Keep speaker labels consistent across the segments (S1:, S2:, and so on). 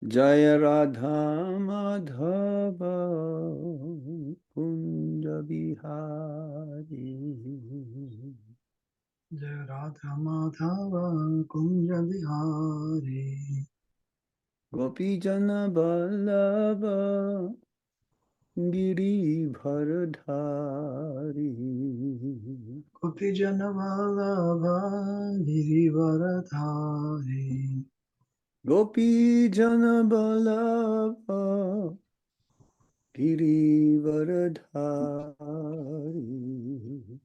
S1: Jaya Radha Madhava Kunja Bihari
S2: Jaya Radha Madhava Kunja Bihari
S1: Gopi Jana Vallabha Girivardhari
S2: Gopi Jana Vallabha Girivaradhari
S1: Gopi Jana Vallabha Girivardhari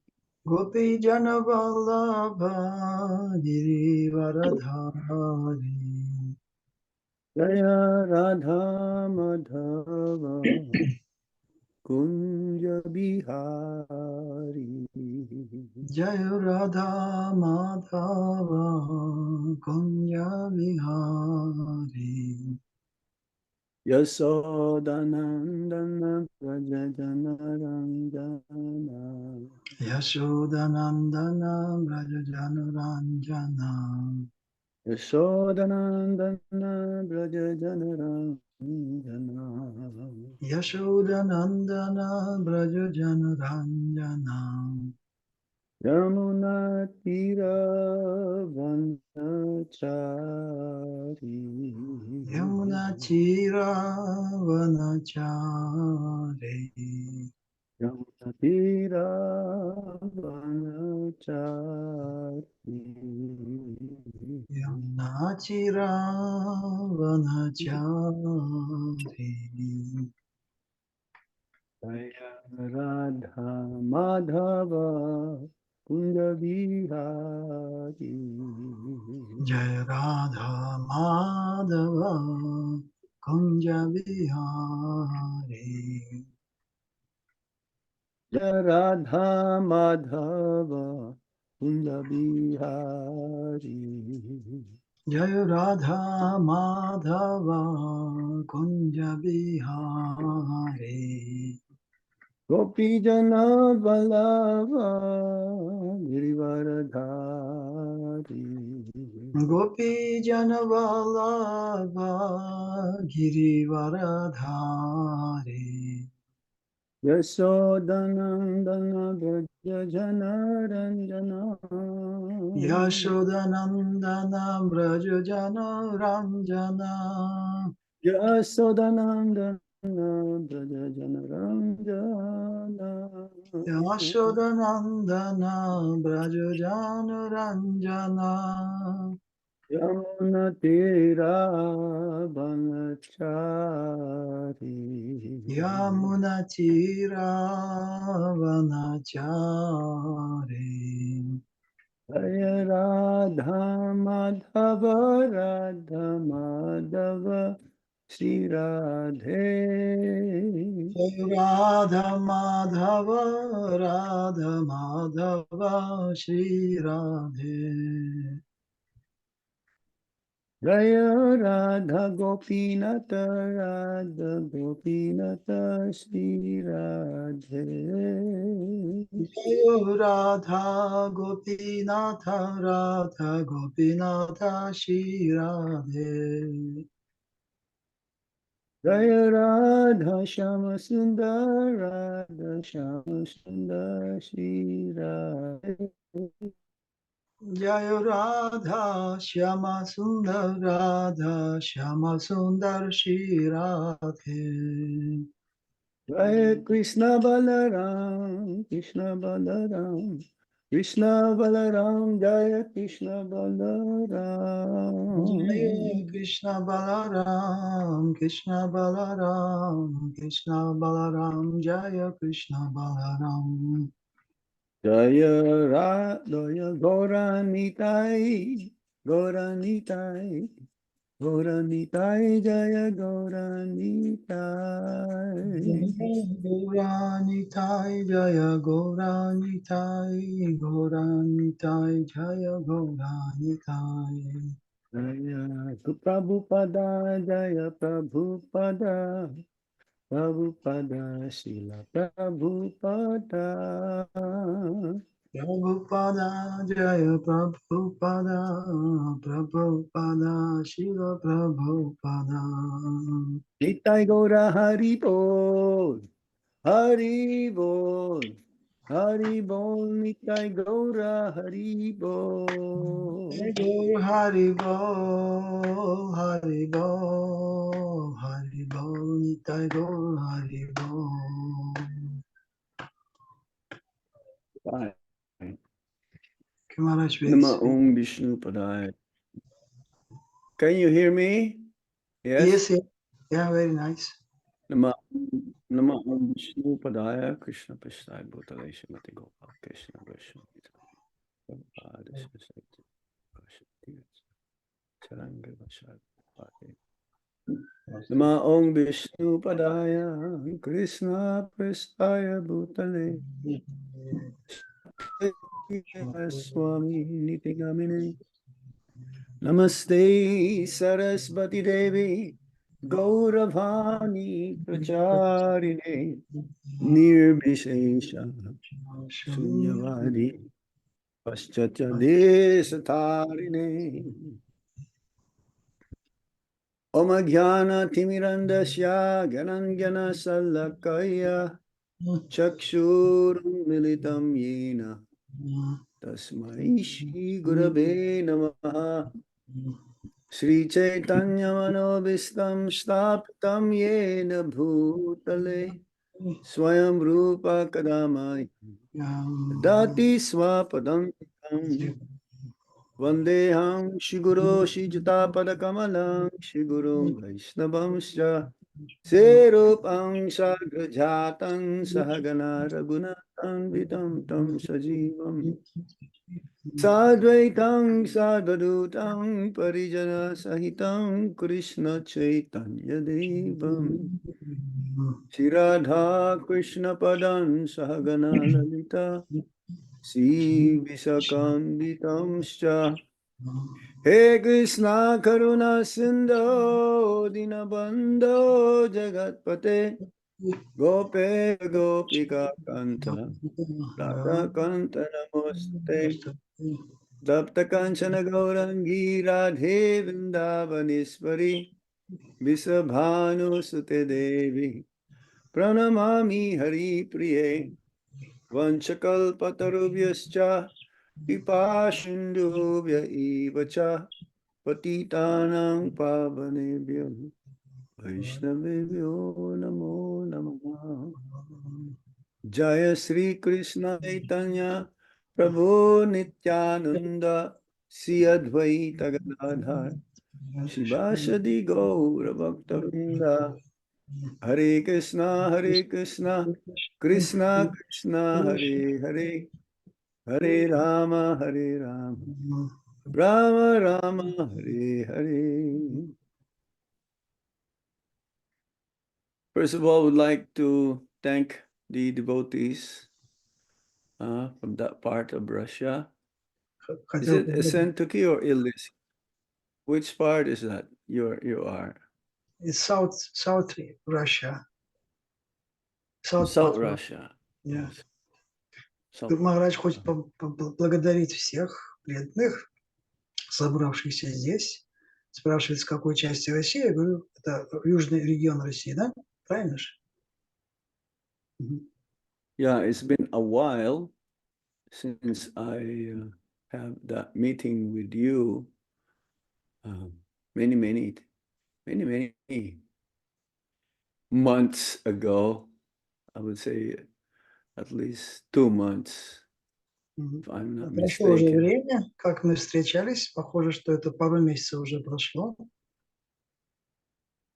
S2: Gopi Jana Vallabha Girivaradhari
S1: Jaya Radha Madhava Kunja Bihari
S2: Jaya Radha Madhava Kunja Bihari
S1: Yasodanandana Vrajajanaranjana
S2: Yashodanandana Brajajanuranjana
S1: Yasodanandana Vrajajanaranjana
S2: Yashodanandana Brajajanuranjana
S1: Yamuna Tira Vanachari
S2: Yamuna Chira Vanachari
S1: Yamuna Tira Vanachari
S2: Yamuna Chira Vanachari
S1: Jaya Radha Madhava Kunja Bihari
S2: Jai Radha Madhava Kunja Bihari
S1: Jaya Radha Madhava Kunja Bihari
S2: Jai Radha Madhava Kunja Bihari
S1: Gopi Jana Vallabha Girivaradhari
S2: Gopi Janavallabha Girivaradhari
S1: Yasodanandana Braja Janaranjana
S2: Yashodanandana Brajajana Ranjana
S1: Yasodanandana Braja Janaranjana
S2: Yashodanandana Brajajana Ranjana
S1: Yamuna Tira Vanachari
S2: Yamuna Tira Vanachari
S1: Jaya Radha Madhava Radha Madhava Shri Radhe
S2: Radha Madhava Radha Madhava Shri Radhe
S1: Jaya Radha Gopinata Radha Gopinata Shri Radhe
S2: Jaya Radha Gopinatha Radha Gopinatha Shri Radhe
S1: Jaya Radha Shama Sundar Radha Shama Sundar Shri Radhe
S2: Jaya Radha Shyama Sundar Radha Shyama Sundar Shri Radhe
S1: Jai Krishna Balaram, Krishna Balaram, Krishna Balaram, Jaya Krishna
S2: Jaya
S1: Balaram.
S2: Krishna Balaram Krishna Balaram Krishna Balaram Jaya Krishna Balaram
S1: Jaya Radha Gauranitai, Gauranitai, Gauranitai, Jaya Gauranitai.
S2: Gauranitai Jaya Gauranitai Gauranitai Jaya Gauranitai
S1: Jaya Prabhupada, Jaya Prabhupada. Prabhupada, Srila Prabhupada,
S2: Prabhupada Jaya Prabhupada Prabhupada Shiva Prabhupada.
S1: Nitai Gaura Hari Bol, Hari Bol, Hari Bol, Nitai Gaura Hari Bol.
S2: Hari Bol, Hari Bol, Hari Bol, Nitai Gaur Hari Bol.
S1: Bye.
S2: Maharaj,
S1: Nama Om Vishnu Padaya. Can you hear me? Yes?
S2: Yes, yeah, very nice.
S1: Nama Om Vishnu Padaya, Krishna Prasthaya Bhutale Srimati Gopal Krishna Vishnu Prabhupada Sasati Vashati Charanga Vashati Nama Om Vishnu Padaya, Krishna Prasthaya Bhutale Swami Nitigamini Namaste Saraswati Devi Gauravani Pracharine Nirbhishesha Sunyavadi Paschatya Desatarine Om Jnana Timirandasya Gyananjana Salakaya Chakshur Militam Yena Tasmai Shri Gurave Namaha Sri Chaitanya Manobhistam Stapitam Yena Bhutale Swayam Rupa Kadamai Dati Swapadam Vandeham Shiguro Shijata Padakamalam Shiguro Vaishnavamscha Serupam Sagrajatan Sahagana Raghunatan Vitam Tam Sajivam Sadvaitam Sadvadutam Parijana Sahitam Krishna Chaitanya Devam Shri Radha Krishna Padan Sahagana Lalita Sri Visakambitamscha He Krishna Karuna Sindho Dinabandho Jagatpate Gope Gopika Kanta Radha Kanta Namaste Tapta Kanchana Gaurangi Radhe Vrindavaneshwari Visabhanu Sute Devi Pranamami Hari Priye Vanchakalpatarubhyascha Vipashindubhya Evacha Patitanang Pavanebhyam Vaishnavebhyo Namo Namaha Jaya Sri Krishna Chaitanya Prabhu Nityananda Sri Advaita Gadadhar Shivasadi Gaura Bhaktavinda Hare Krishna Krishna Krishna Hare Hare Hare Rama Rama Rama Hare Hare. First of all, I would like to thank the devotees from that part of Russia. Is it Esentuki or Illis? Which part is that you are?
S2: It's South Russia.
S1: South Russia.
S2: Yeah.
S1: Yes.
S2: Тут Махарадж хочет поблагодарить всех преданных, собравшихся здесь. Спрашивает, с какой части России. Я говорю, это южный регион России, да? Правильно же?
S1: Yeah, it's been a while since I have that meeting with you. Many months ago. I would say at least 2 months. If I'm not
S2: Прошло уже
S1: mistaken.
S2: время, как мы встречались. Похоже, что это пару месяцев уже прошло.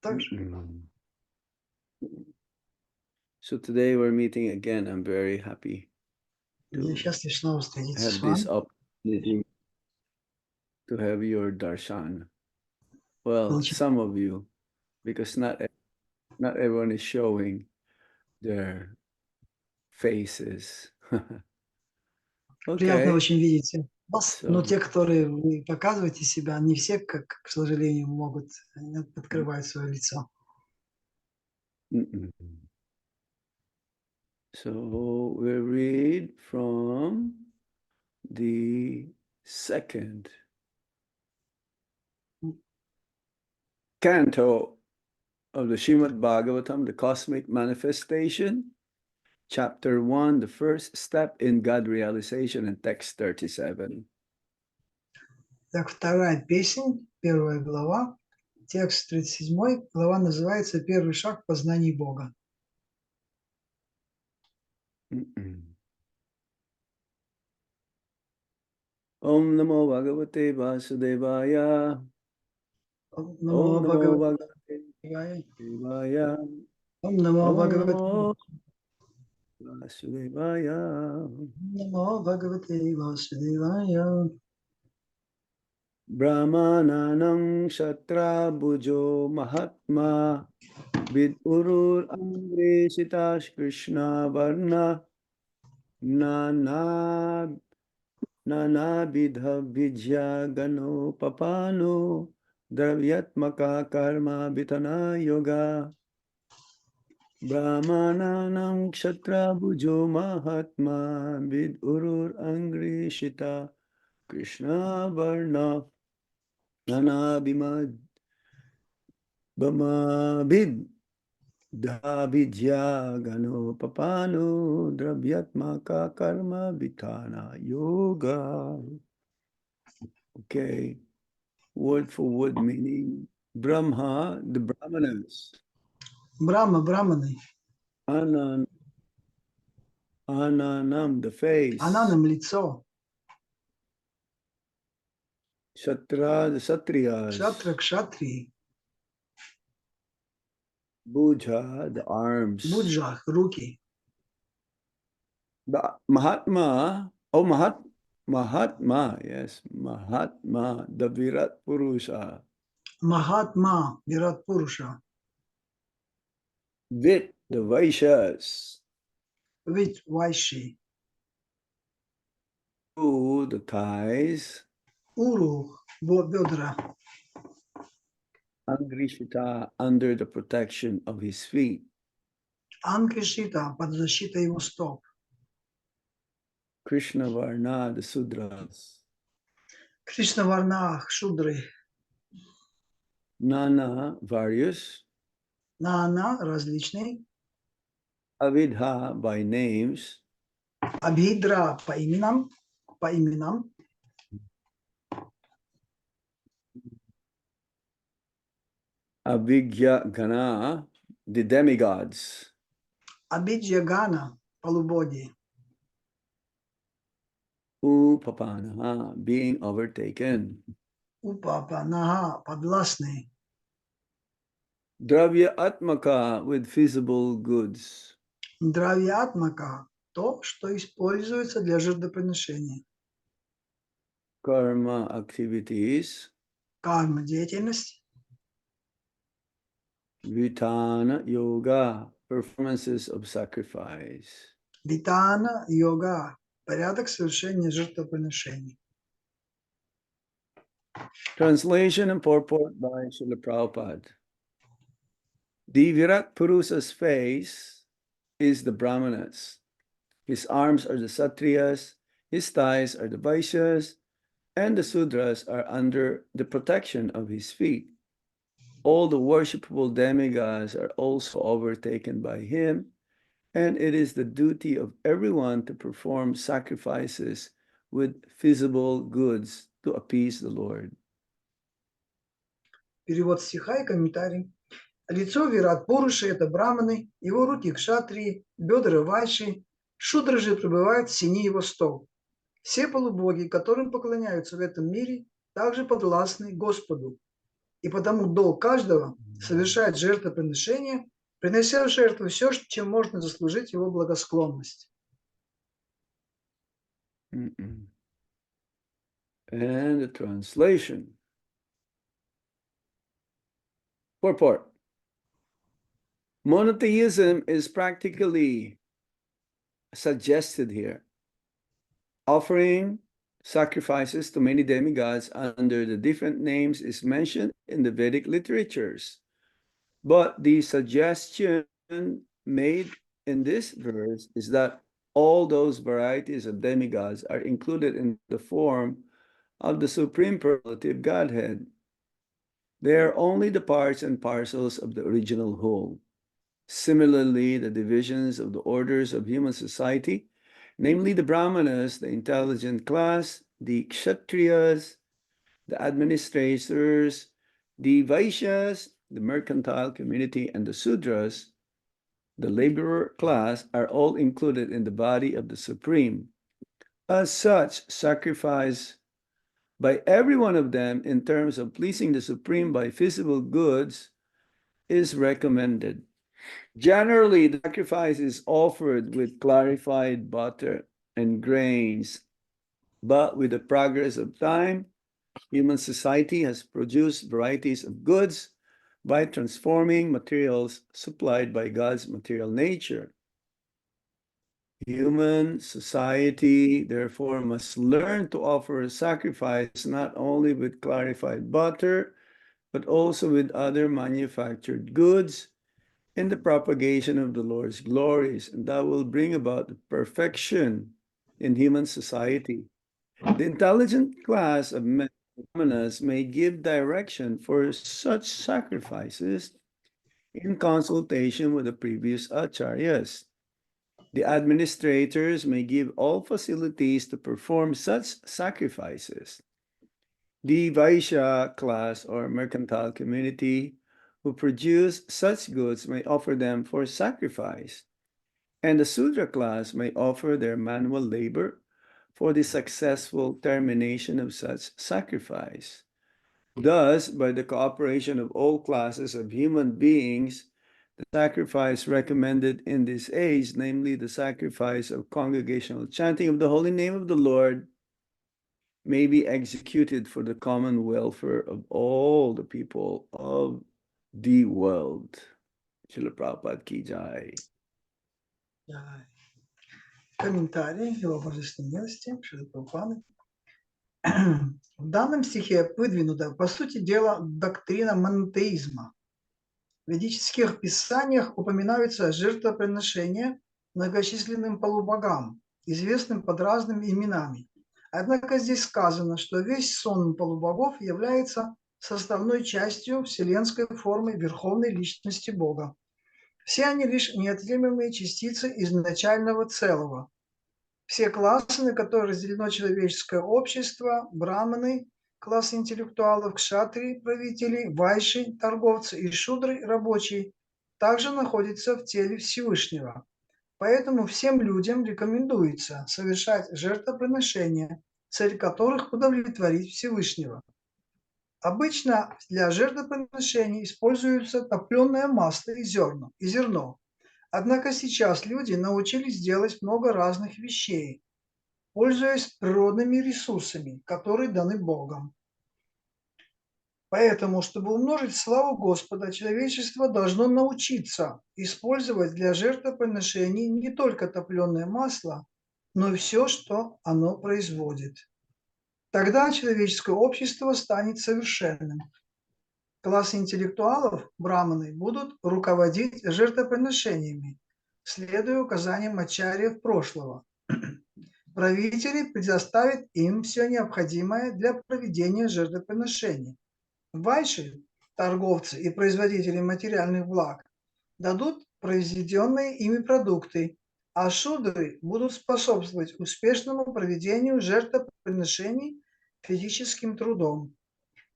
S2: Так же.
S1: So today we're meeting again. I'm very happy to
S2: Счастлив снова встретиться с
S1: have
S2: вами.
S1: this opportunity to have your darshan. Well, some of you, because not everyone is showing their faces.
S2: Приятно
S1: Okay.
S2: очень видеть вас, но те, которые вы показываете себя, не все, как, к сожалению, могут открывать свое лицо.
S1: So we read from the second canto of the Srimad Bhagavatam, the Cosmic Manifestation, Chapter 1, the first step in God realization, and text 37.
S2: Так, вторая песнь, первая глава, текст 37, глава называется «Первый шаг в познании Бога».
S1: Om Namo Bhagavate Vasudevaya.
S2: Om
S1: Om
S2: Namo
S1: Namo
S2: Bhagavate
S1: Vasudevaya.
S2: Om Namo
S1: Om
S2: Bhagavate
S1: Namo Vasudevaya.
S2: Namo Bhagavate Vasudevaya.
S1: Brahmananam Shatra Bhujo Mahatma Vidurur Amreshitash Krishna Varna Nana Vidha Vijya Gano Papano Dravyatmaka Karma Vitana Yoga Brahmananam Kshatra Bhujo Mahatma Vidurur Angrishita Krishna Varna Nana Bhamabid Dhavidya Gano Papano Dravyatmaka Karma Vitana Yoga. Okay, word for word meaning. Brahma, the Brahmanas.
S2: Брахманы.
S1: Ananam, the face.
S2: Ананам лицо.
S1: Shatra, the Satriyas.
S2: Кшатра, кшатрии.
S1: Bhuja, the arms.
S2: Буджах, руки.
S1: The Mahatma, Mahatma, yes, Mahatma, the Virat Purusha.
S2: Махатма, Вират Пуруша.
S1: Vit, the Vaishyas.
S2: Вид Вайши.
S1: Uru, the thighs.
S2: Уру, бедра.
S1: Angrishita, under the protection of his feet.
S2: Анкришита, под защитой его стоп.
S1: Krishna Varna, the Sudras.
S2: Кришна Варнах, Шудры.
S1: Nana, various.
S2: Нана, различные.
S1: Avidha, by names.
S2: Абхидра, по именам.
S1: Abhigya Gana, the demigods.
S2: Абиджагана, полубоги.
S1: Upapanaha, being overtaken.
S2: Упапанаха, подвластные.
S1: Dravya Atmaka, with visible goods.
S2: Дравьятмака, то, что используется для жертвоприношения.
S1: Karma activities.
S2: Карма, деятельность.
S1: Vitana Yoga, performances of sacrifice.
S2: Витана, йога, порядок совершения жертвоприношений.
S1: Translation and purport by Srila Prabhupada. The Virat Purusha's face is the Brahmanas. His arms are the Satriyas, his thighs are the Vaishyas, and the Sudras are under the protection of his feet. All the worshipable demigods are also overtaken by him, and it is the duty of everyone to perform sacrifices with visible goods to appease the Lord.
S2: Перевод стиха и комментарий. Лицо Вират Пуруши – это браманы, его руки – кшатрии, бедра – вайши, шудры же пребывают в сени его стол. Все полубоги, которым поклоняются в этом мире, также подвластны Господу. И потому долг каждого – совершать жертвоприношение, принося в жертву все, чем можно заслужить его благосклонность.
S1: And the translation. Purport. Monotheism is practically suggested here. Offering sacrifices to many demigods under the different names is mentioned in the Vedic literatures. But the suggestion made in this verse is that all those varieties of demigods are included in the form of the Supreme Superlative Godhead. They are only the parts and parcels of the original whole. Similarly, the divisions of the orders of human society, namely the Brahmanas, the intelligent class, the Kshatriyas, the administrators, the Vaishyas, the mercantile community, and the Sudras, the laborer class, are all included in the body of the Supreme. As such, sacrifice by every one of them in terms of pleasing the Supreme by visible goods is recommended. Generally, the sacrifice is offered with clarified butter and grains, but with the progress of time, human society has produced varieties of goods by transforming materials supplied by God's material nature. Human society, therefore, must learn to offer a sacrifice not only with clarified butter, but also with other manufactured goods in the propagation of the Lord's glories, and that will bring about perfection in human society. The intelligent class of Brahmanas may give direction for such sacrifices in consultation with the previous acharyas. The administrators may give all facilities to perform such sacrifices. The Vaishya class or mercantile community who produce such goods may offer them for sacrifice, and the Sudra class may offer their manual labor for the successful termination of such sacrifice. Thus, by the cooperation of all classes of human beings, the sacrifice recommended in this age, namely the sacrifice of congregational chanting of the holy name of the Lord, may be executed for the common welfare of all the people of the world. Srila Prabhupada ki jai.
S2: Комментарий его божественной милости, Шрила Прабхупады. В данном стихе выдвинута, по сути дела, доктрина монотеизма. В ведических писаниях упоминаются жертвоприношения многочисленным полубогам, известным под разными именами. Однако здесь сказано, что весь сон полубогов является составной частью вселенской формы верховной личности Бога. Все они лишь неотъемлемые частицы изначального целого. Все классы, на которые разделено человеческое общество, браманы, класс интеллектуалов, кшатри, правители, вайши, торговцы и шудры, рабочие, также находятся в теле Всевышнего. Поэтому всем людям рекомендуется совершать жертвоприношения, цель которых удовлетворить Всевышнего. Обычно для жертвоприношений используется топленое масло и зерно. Однако сейчас люди научились делать много разных вещей, пользуясь природными ресурсами, которые даны Богом. Поэтому, чтобы умножить славу Господа, человечество должно научиться использовать для жертвоприношений не только топленое масло, но и все, что оно производит. Тогда человеческое общество станет совершенным. Класс интеллектуалов, браманы, будут руководить жертвоприношениями, следуя указаниям ачарьев прошлого. Правители предоставят им все необходимое для проведения жертвоприношений. Вайши, торговцы и производители материальных благ, дадут произведенные ими продукты, а шудры будут способствовать успешному проведению жертвоприношений физическим трудом.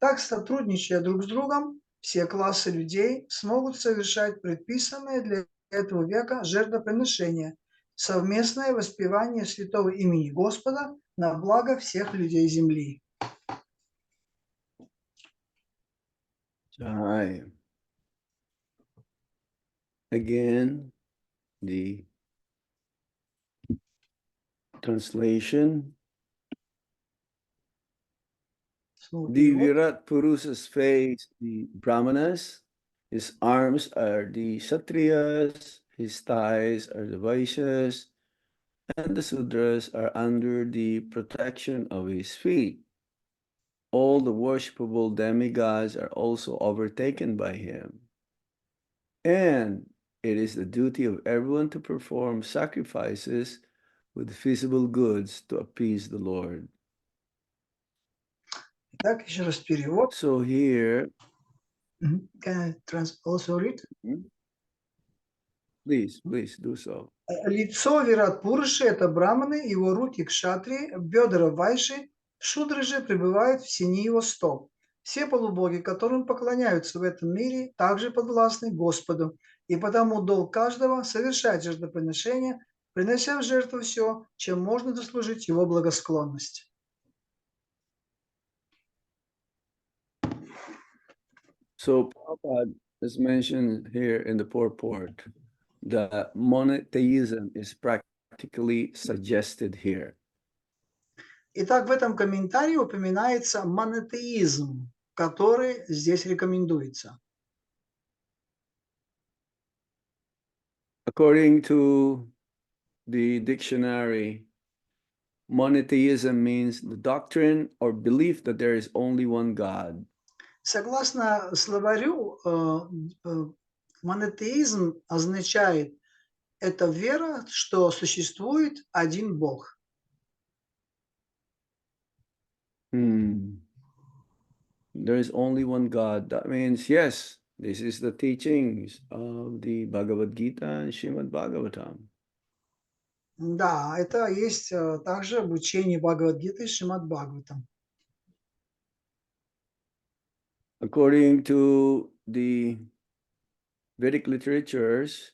S2: Так, сотрудничая друг с другом, все классы людей смогут совершать предписанные для этого века жертвоприношения, совместное воспевание святого имени Господа на благо всех людей земли.
S1: Jai. Again, the translation. The Virat Purusha's face, the Brahmanas, his arms are the Kshatriyas, his thighs are the Vaishyas, and the Sudras are under the protection of his feet. All the worshipable demigods are also overtaken by him. And it is the duty of everyone to perform sacrifices with visible goods to appease the Lord.
S2: Итак, еще раз перевод.
S1: So here,
S2: Can I also read?
S1: please do so.
S2: Лицо Вират Пуруши – это браманы, его руки – кшатри, бедра – вайши, шудры же пребывают в тени его стоп. Все полубоги, которым поклоняются в этом мире, также подвластны Господу, и потому долг каждого – совершать жертвоприношение, принося в жертву все, чем можно заслужить его благосклонность.
S1: So Prabhupada is mentioned here in the purport that monotheism is practically suggested here.
S2: Итак, в этом комментарии упоминается монотеизм, который здесь рекомендуется.
S1: According to the dictionary, monotheism means the doctrine or belief that there is only one God.
S2: Согласно словарю, монотеизм означает это вера, что существует один Бог.
S1: There is only one God. That means, yes, this is the teachings of the Bhagavad Gita and Srimad Bhagavatam.
S2: Да, это есть также обучение Бхагавад-гиты и Шримад Бхагаватам.
S1: According to the Vedic literatures,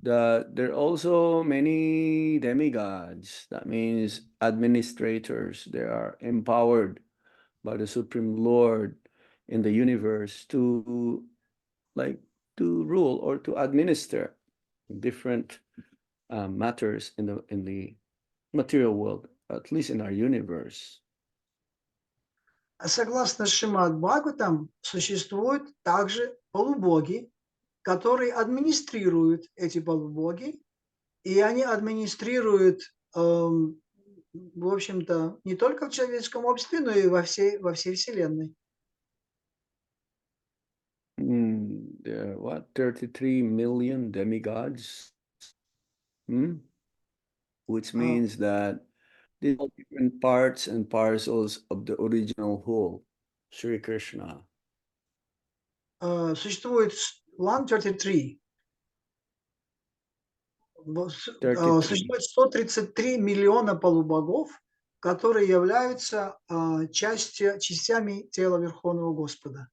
S1: that there are also many demigods. That means administrators. They are empowered by the Supreme Lord in the universe to rule or to administer different matters in the material world, at least in our universe.
S2: Согласно Шримад Бхагаватам, существуют также полубоги, которые администрируют эти полубоги, и они администрируют, в общем-то, не только в человеческом обществе, но и во всей Вселенной.
S1: There are what, 33 million demigods? Which means that these are different parts and parcels of the original whole, Sri Krishna.
S2: Существует 133. Существует 133 миллиона полубогов, которые являются частями тела Верховного Господа.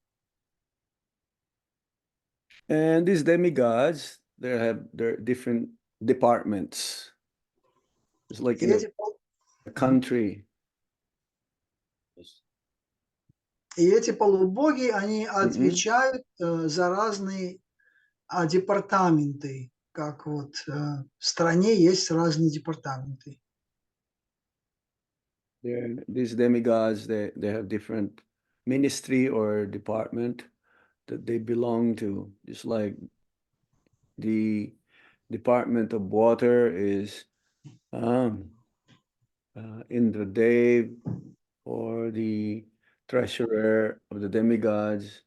S1: And these demigods, they have their different departments. It's like in a country.
S2: И эти полубоги, они отвечают за разные департаменты, как вот в стране есть разные департаменты.
S1: These demigods, they have different ministry or department that they belong to. Just like the Department of Water is Indradev, or the treasurer of the demigods.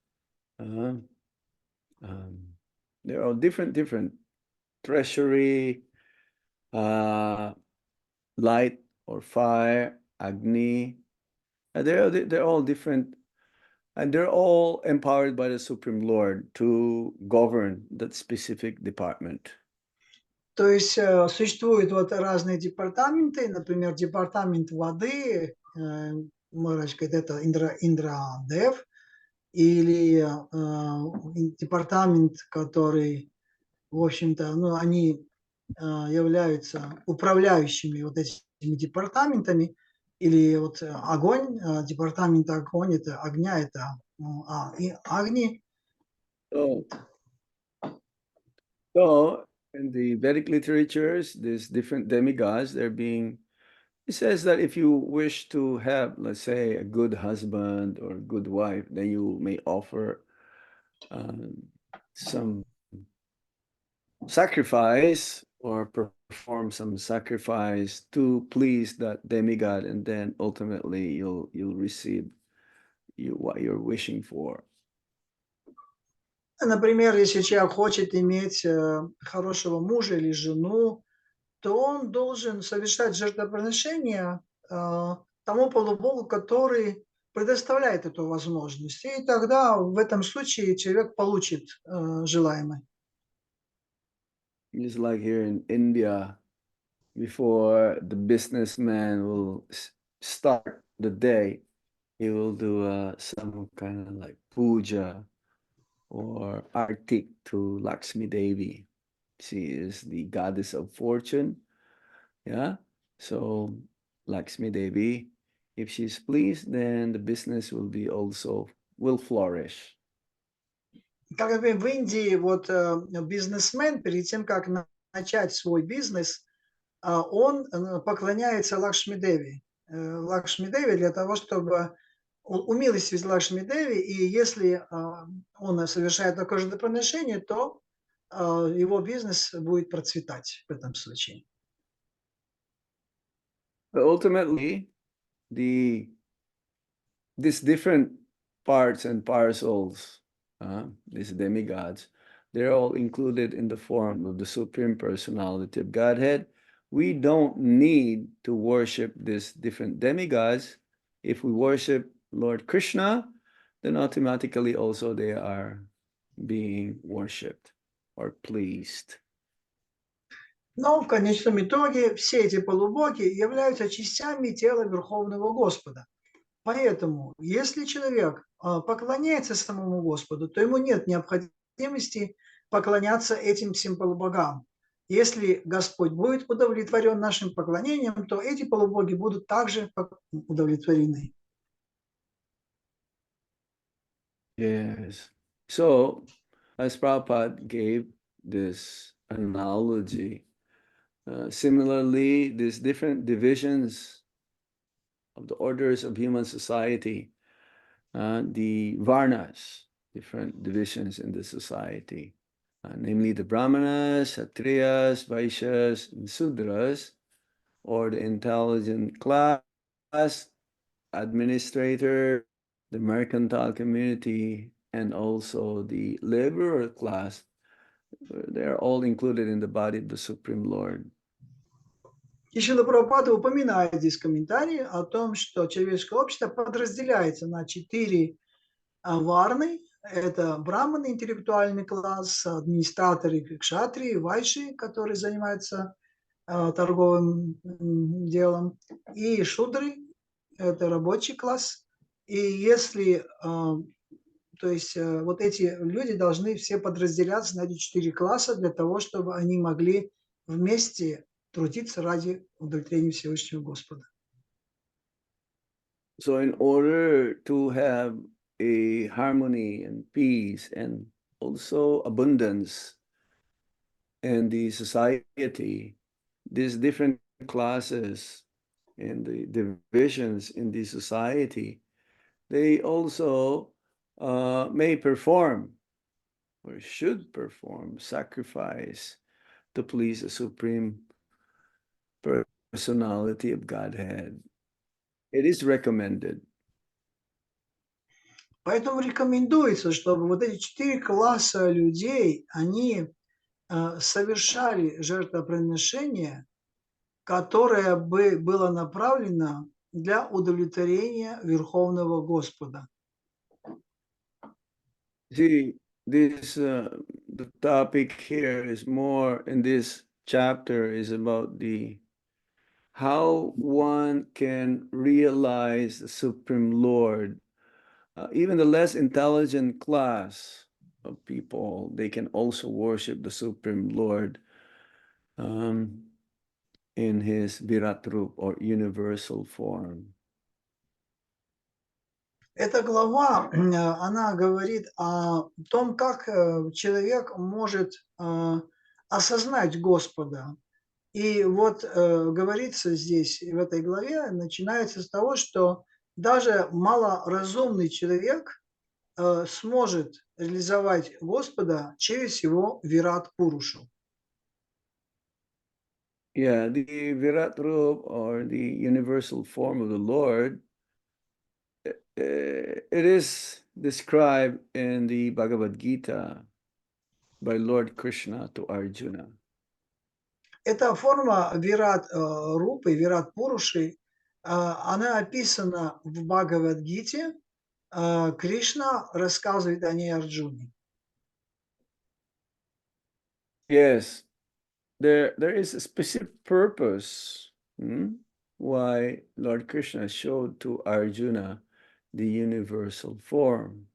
S1: They're all different treasury, light or fire, Agni. They're all different, and they're all empowered by the Supreme Lord to govern that specific department.
S2: То есть существуют вот разные департаменты, например, департамент воды, можно сказать, это Индрадев, или департамент, который, в общем-то, ну, они являются управляющими вот этими департаментами, или вот огонь, департамент огонь, это огня, это Агни.
S1: So in the Vedic literatures, these different demigods, it says that if you wish to have, let's say, a good husband or a good wife, then you may offer some sacrifice or perform some sacrifice to please that demigod, and then ultimately you'll receive what you're wishing for.
S2: Например, если человек хочет иметь хорошего мужа или жену, то он должен совершать жертвоприношение тому полубогу, который предоставляет эту возможность. И тогда в этом случае человек получит желаемое.
S1: Just like here in India, before the businessman will start the day, he will do some kind of like puja or artik to Lakshmi Devi. She is the goddess of fortune. Yeah. So Lakshmi Devi, if she's pleased, then the business will be also will flourish.
S2: Как, например, в Индии вот бизнесмен перед тем, как начать свой бизнес, он поклоняется Лакшми Деви. Лакшми Деви для того, чтобы умилостивить Лакшми Деви, и если он совершает такое же жертвоприношение, то его бизнес будет процветать в этом случае.
S1: But ultimately, these different parts and parcels, these demigods, they're all included in the form of the Supreme Personality of Godhead. We don't need to worship these different demigods. If we worship Lord Krishna, then automatically also they are being worshipped or pleased.
S2: Но в конечном итоге все эти полубоги являются частями тела Верховного Господа. Поэтому, если человек поклоняется самому Господу, то ему нет необходимости поклоняться этим всем полубогам. Если Господь будет удовлетворен нашим поклонением, то эти полубоги будут также удовлетворены.
S1: Yes. So, as Prabhupada gave this analogy, similarly, these different divisions of the orders of human society, the Varnas, different divisions in the society, namely the Brahmanas, Kshatriyas, Vaishyas, and Sudras, or the intelligent class, administrator, the mercantile community, and also the laborer class, they're all included in the body of the Supreme Lord.
S2: И Шрила Прабхупада упоминает здесь в комментарии о том, что человеческое общество подразделяется на 4 варны. Это браманы, интеллектуальный класс, администраторы, кшатрии, вайши, которые занимаются торговым делом, и шудры, это рабочий класс. И если, то есть вот эти люди должны все подразделяться на эти 4 класса для того, чтобы они могли вместе трудиться ради удовлетворения Всевышнего Господа.
S1: So in order to have a harmony and peace and also abundance in the society, these different classes and the divisions in the society, they also may perform or should perform sacrifice to please the Supreme Personality of Godhead. It is recommended.
S2: Поэтому рекомендуется, чтобы вот эти 4 класса людей, они совершали жертвоприношение, которое бы было направлено для удовлетворения Верховного Господа.
S1: See, this the topic here is more in this chapter is about the how one can realize the Supreme Lord. Even the less intelligent class of people, they can also worship the Supreme Lord in his Virat Rup or universal form.
S2: Эта глава, она говорит о том, как человек может осознать Господа. И вот говорится здесь, в этой главе, начинается с того, что даже малоразумный человек сможет реализовать Господа через его Вират-Пурушу.
S1: Yeah, the Virat Rup or the universal form of the Lord, it is described in the Bhagavad Gita by Lord Krishna to Arjuna.
S2: Эта форма Вират Рупы, Вират Пуруши, она описана в Бхагавад-гите. Кришна рассказывает о ней Арджуне.
S1: Yes, there is a specific purpose why Lord Krishna showed to Arjuna the universal form.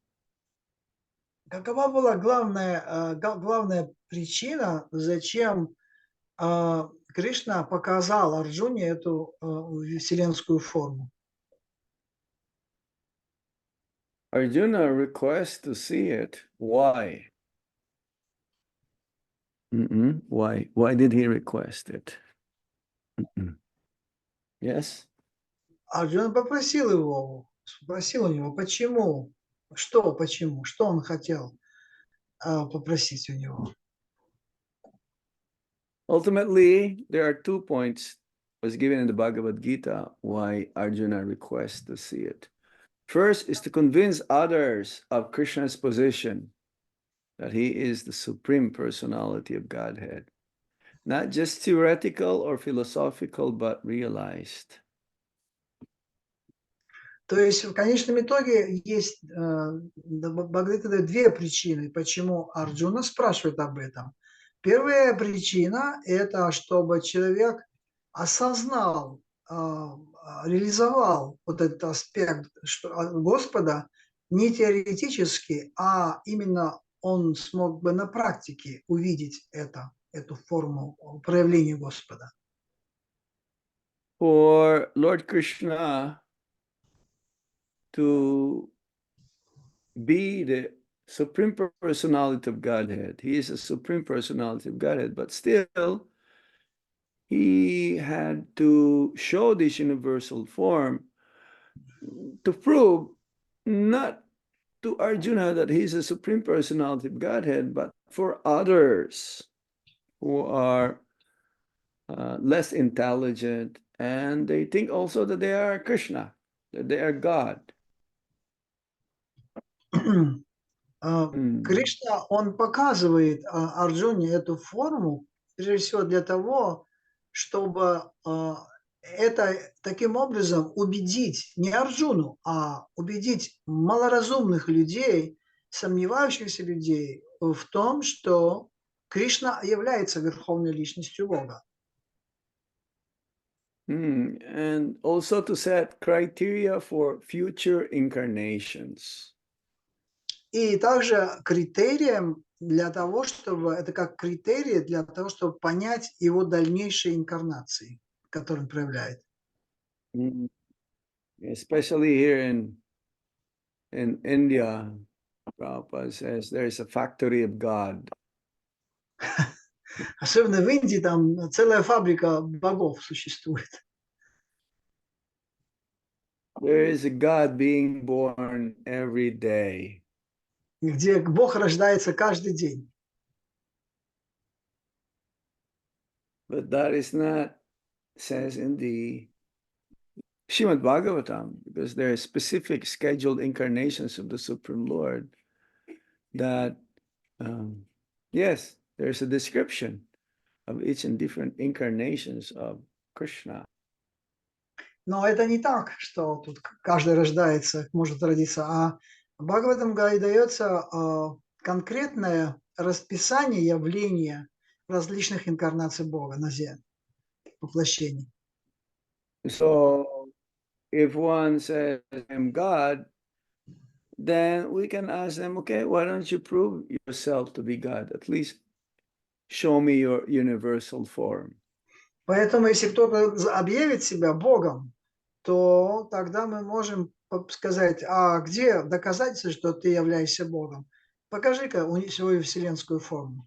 S2: Какова была главная причина, зачем Кришна показал Арджуне эту вселенскую форму?
S1: Arjuna requests to see it. Why? Why? Why did he request it? Yes?
S2: Арджуна спросил у него, почему? Почему? Что он хотел попросить у него?
S1: Ultimately, there are 2 points was given in the Bhagavad Gita why Arjuna requests to see it. First is to convince others of Krishna's position, that he is the supreme personality of Godhead. Not just theoretical or philosophical, but realized.
S2: То есть в конечном итоге есть Бхагавад две причины, почему Арджуна спрашивает об этом. Первая причина – это чтобы человек осознал, реализовал вот этот аспект Господа не теоретически, а именно он смог бы на практике увидеть эту форму проявления Господа.
S1: For Lord Krishna to be the supreme personality of Godhead, he is a supreme personality of Godhead, but still he had to show this universal form to prove not to Arjuna that he's a supreme personality of Godhead, but for others who are less intelligent, and they think also that they are Krishna, that they are God.
S2: Кришна, он показывает Арджуне эту форму, прежде всего для того, чтобы это таким образом убедить не Арджуну, а убедить малоразумных людей, сомневающихся людей в том, что Кришна является верховной личностью Бога.
S1: And also to set criteria for future incarnations.
S2: И также критерием для того, чтобы, это как критерий для того, чтобы понять его дальнейшие инкарнации, которые он проявляет.
S1: Especially here in India, Prabhupada says there is a factory of God.
S2: Особенно в Индии там целая фабрика богов существует.
S1: There is a God being born every day.
S2: Где Бог рождается каждый день.
S1: But that is not says in the Srimad Bhagavatam, because there are specific scheduled incarnations of the Supreme Lord that, yes, there's a description of each and different incarnations of Krishna.
S2: Но это не так, что тут каждый рождается, может родиться, а в Бхагаватам дается конкретное расписание явления различных инкарнаций Бога на земле, воплощений.
S1: So if one says, I'm God, then we can ask them, okay, why don't you prove yourself to be God? At least show me your universal form.
S2: Поэтому, если кто-то объявит себя Богом, то тогда мы можем сказать, а где доказательства, что ты являешься Богом? Покажи-ка свою вселенскую форму.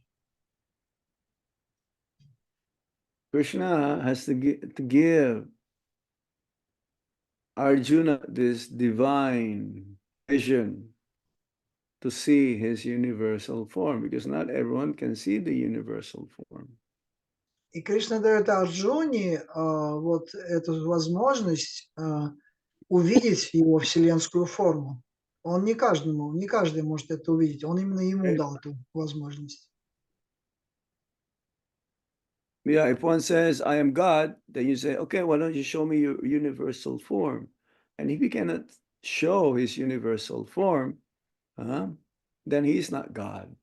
S1: Krishna has to give Arjuna this divine vision to see his universal form, because not everyone can see the universal form.
S2: И Кришна дает Арджуне вот эту возможность увидеть его вселенскую форму. Он не каждый может это увидеть. Он именно ему дал эту возможность.
S1: Yeah, if one says, I am God, then you say, okay, why don't you show me your universal form? And if he cannot show his universal form, then he's not God.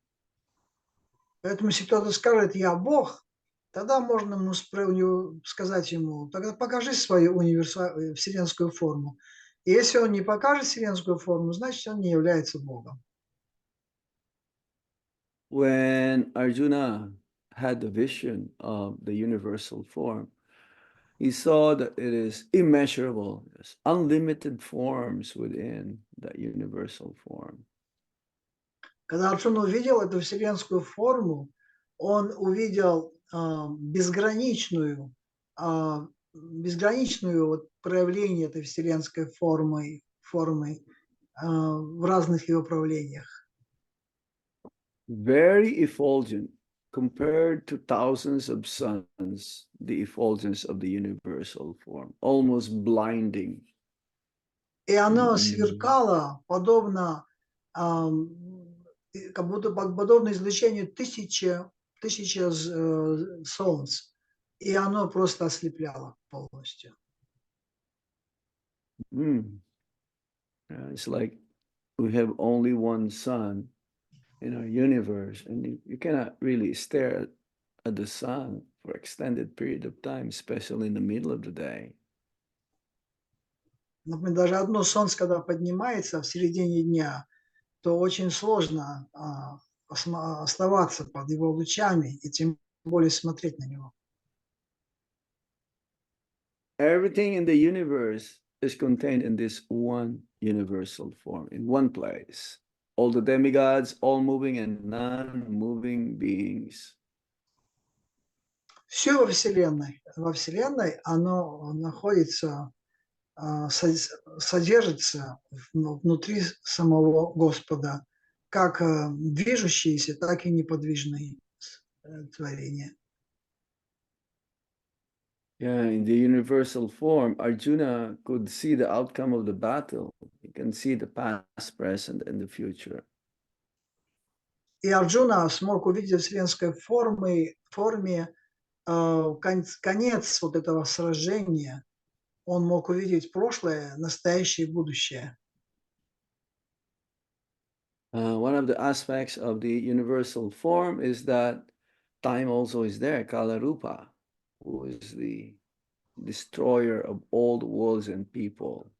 S2: Поэтому, если кто-то скажет, я Бог, тогда можно ему сказать ему, тогда покажи свою вселенскую форму. И если он не покажет вселенскую форму, значит, он не является Богом.
S1: When Arjuna had the vision of the universal form, he saw that it is immeasurable. There's unlimited forms within that universal form.
S2: Когда Арджуна увидел эту вселенскую форму, он увидел безграничную вот проявление этой вселенской формы в разных ее проявлениях.
S1: Very effulgent, compared to thousands of suns, the effulgence of the universal form, almost blinding.
S2: И оно сверкало подобно, как будто подобно излучению тысячи солнц. И оно просто ослепляло полностью.
S1: It's like we have only one sun in our universe, and you cannot really stare at the sun for extended period of time, especially in the middle of the day.
S2: Например, даже одно солнце, когда поднимается в середине дня, то очень сложно оставаться под его лучами и тем более смотреть на него.
S1: Everything in the universe is contained in this one universal form, in one place. All the demigods, all moving and non-moving beings.
S2: Все во Вселенной оно находится, содержится внутри самого Господа, как движущиеся, так и неподвижные творения.
S1: Yeah, in the universal form, Arjuna could see the outcome of the battle. He can see the past, present, and the future.
S2: И Арджуна смог увидеть в вселенской форме конец вот этого сражения. Он мог увидеть прошлое, настоящее и будущее.
S1: One of the aspects of the universal form is that time also is there, Kala Rupa, who is the destroyer of old worlds and people.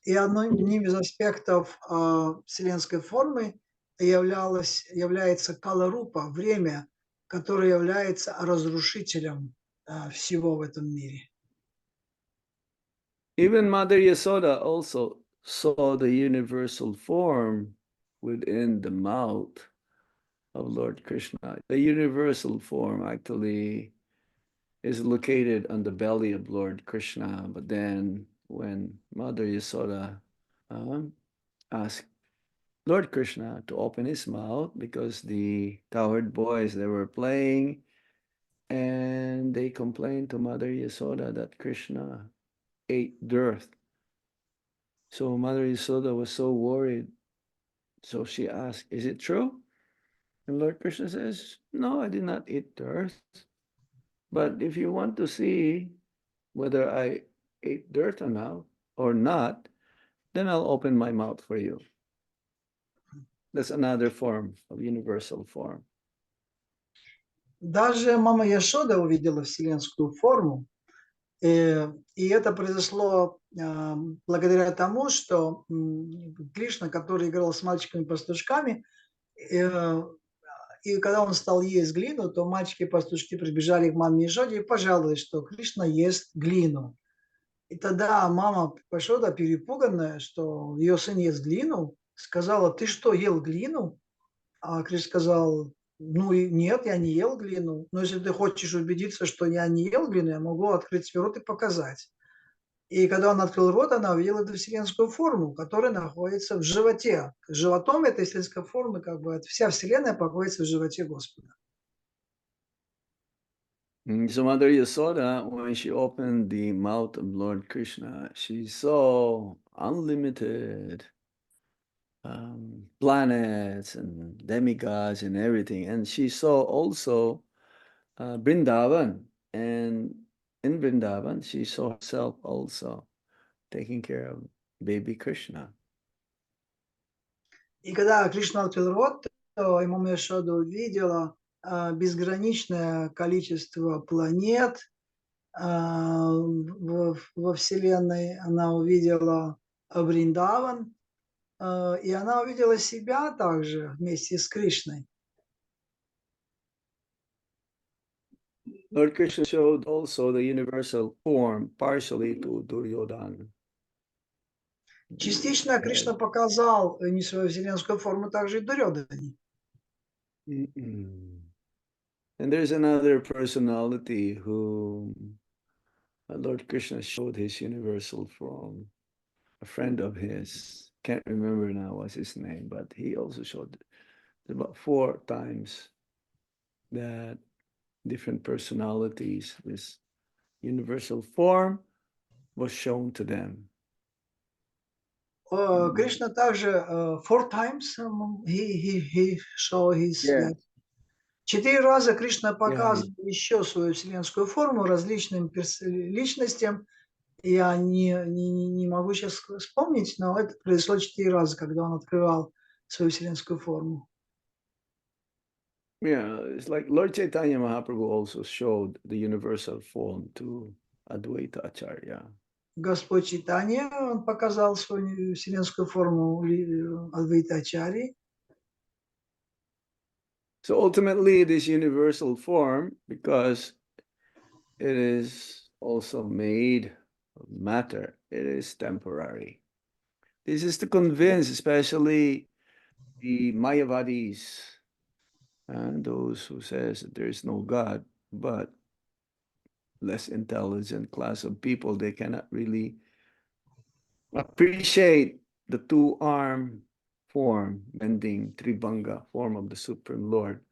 S2: И одним из аспектов вселенской формы является Кала-рупа, время, которое является разрушителем всего в этом мире.
S1: Even Mother Yasoda also saw the universal form within the mouth of Lord Krishna. The universal form actually is located on the belly of Lord Krishna, but then when Mother Yasoda asked Lord Krishna to open his mouth because the cowherd boys, they were playing, and they complained to Mother Yasoda that Krishna ate dirt. So Mother Yasoda was so worried. So she asked, is it true? And Lord Krishna says, no, I did not eat dirt. But if you want to see whether I ate dirt or not, then I'll open my mouth for you. That's another form of universal form.
S2: Даже мама Яшода увидела вселенскую форму, и это произошло благодаря тому, что Кришна, который играл с мальчиками-пастушками, и когда он стал есть глину, то мальчики-пастушки прибежали к маме Яшоде и пожаловались, что Кришна ест глину. И тогда мама Яшода, перепуганная, что ее сын ест глину, сказала, ты что, ел глину? А Кришна сказал, ну нет, я не ел глину. Но если ты хочешь убедиться, что я не ел глину, я могу открыть свой рот и показать. И когда он открыл рот, она увидела эту вселенскую форму, которая находится в животе. Животом этой вселенской формы, как бы вся вселенная находится в животе Господа.
S1: So Mother Yasoda, when she opened the mouth of Lord Krishna, she saw unlimited planets and demigods and everything. And she saw also Vrindavan, and in Vrindavan, she saw herself also taking care of baby Krishna.
S2: И когда Кришна открыл рот, то мама Яшода увидела безграничное количество планет во Вселенной. Она увидела Вриндаван, и она увидела себя также вместе с Кришной.
S1: Lord Krishna showed also the universal form partially to Duryodhana.
S2: Частично Кришна показал не свою вселенскую форму также и Дурьодане.
S1: And there's another personality who Lord Krishna showed his universal form. A friend of his, can't remember now what's his name, but he also showed about 4 times that different personalities, this universal form was shown to them.
S2: Кришна также 4 times he showed his...
S1: Yeah.
S2: 4 раза Кришна показывал
S1: Yeah.
S2: еще свою вселенскую форму различным личностям. Я не могу сейчас вспомнить, но это произошло 4 раза, когда он открывал свою вселенскую форму.
S1: Yeah, it's like Lord Chaitanya Mahaprabhu also showed the universal form to Advaita Acharya.
S2: Господь Чайтанья, он показал свою вселенскую форму Адвайта Ачарьи.
S1: So ultimately, this universal form, because it is also made of matter, it is temporary. This is to convince especially the Mayavadis and those who says that there is no God, but less intelligent class of people, they cannot really appreciate the 2-arm form, bending Tribanga form of the Supreme Lord.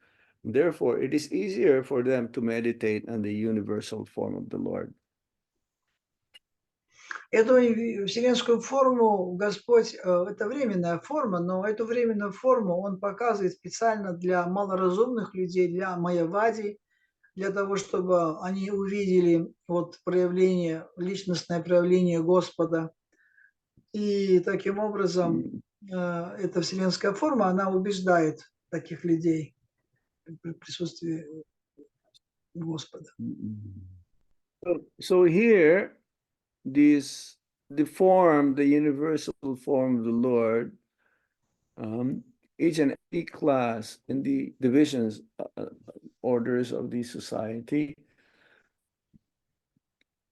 S1: Therefore, it is easier for them to meditate on the universal form of the Lord.
S2: Эту вселенскую форму Господь, это временная форма, но эту временную форму Он показывает специально для малоразумных людей, для майявади, для того, чтобы они увидели вот проявление, личностное проявление Господа. И таким образом эта вселенская форма, она убеждает таких людей в присутствии Господа.
S1: So here, the form, the universal form of the Lord, each and every class in the divisions, orders of the society,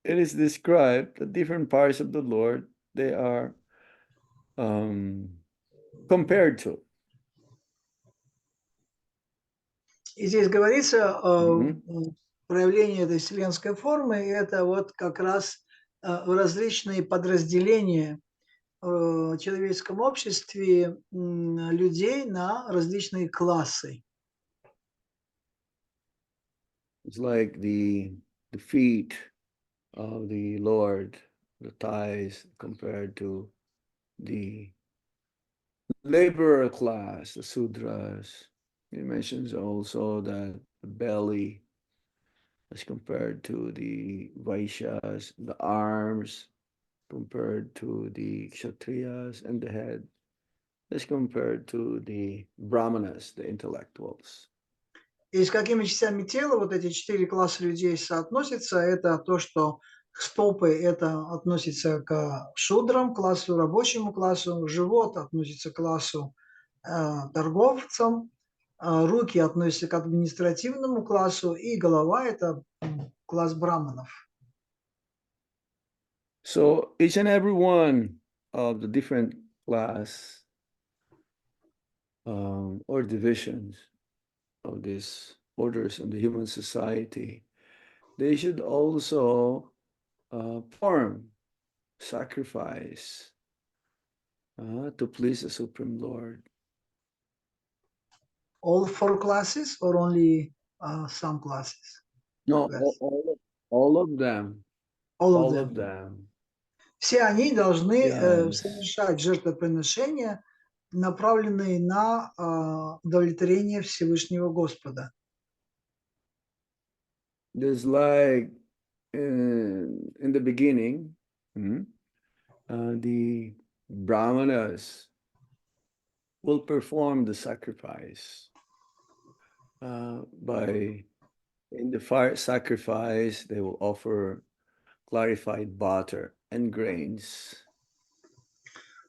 S1: it is described that different parts of the Lord, they are compared to.
S2: И здесь говорится о проявлении этой вселенской формы, и это вот как раз различные подразделения в человеческом обществе людей на различные классы.
S1: It's like the feet of the Lord, the thighs compared to the laborer class, the Sudras. He mentions also that the belly as compared to the Vaishyas, the arms compared to the Kshatriyas, and the head as compared to the Brahmanas, the intellectuals.
S2: И с какими частями тела вот эти 4 класса людей соотносятся, это то, что стопы это относится к шудрам, классу рабочему классу, живот относится к классу торговцам, руки относятся к административному классу, и голова это класс браманов.
S1: So each and every one of the different class or divisions of these orders in the human society, they should also perform sacrifice to please the Supreme Lord.
S2: All 4 classes or only some classes?
S1: No, all of them.
S2: All of them. Все они должны совершать жертвоприношения, направленные на удовлетворение Всевышнего Господа.
S1: Just like in the beginning, the brahmanas will perform the sacrifice by in the fire sacrifice they will offer clarified butter and grains.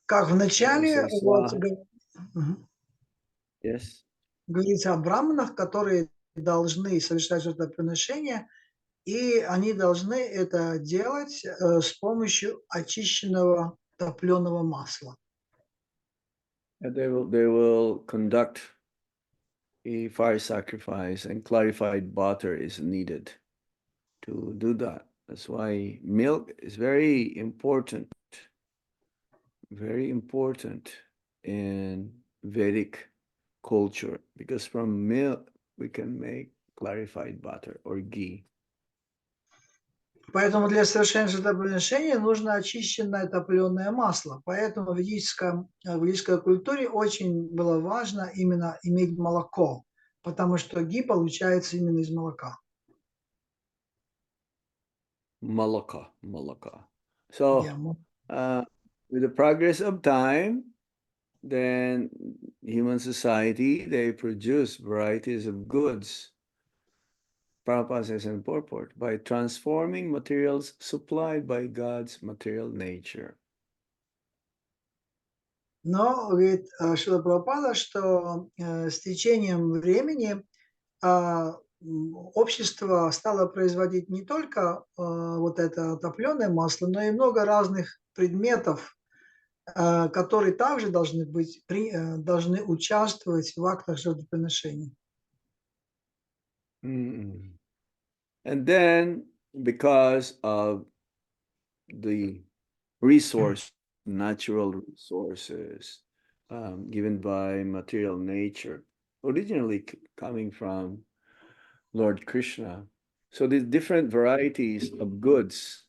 S2: Как в
S1: They will
S2: начале
S1: say
S2: вот,
S1: swaha. Yes.
S2: говорится о браманах, которые должны совершать жертвоприношение, и они должны это делать с помощью очищенного топленого масла.
S1: And they will conduct a fire sacrifice, and clarified butter is needed to do that. That's why milk is very important in Vedic culture, because from milk we can make clarified butter or ghee.
S2: Поэтому для совершения жертвоприношения нужно очищенное топленое масло. Поэтому в ведической культуре очень было важно именно иметь молоко, потому что ги получается именно из молока.
S1: Malaka. So with the progress of time, then human society, they produce varieties of goods, Prabhupada says in purport, by transforming materials supplied by God's material nature.
S2: Но говорит Шрила Прабхупада, что с течением времени общество стало производить не только вот это топленое масло, но и много разных предметов, которые также должны участвовать в актах жертвоприношений.
S1: And then, because of the natural resources given by material nature, originally coming from Lord Krishna, so these different varieties of goods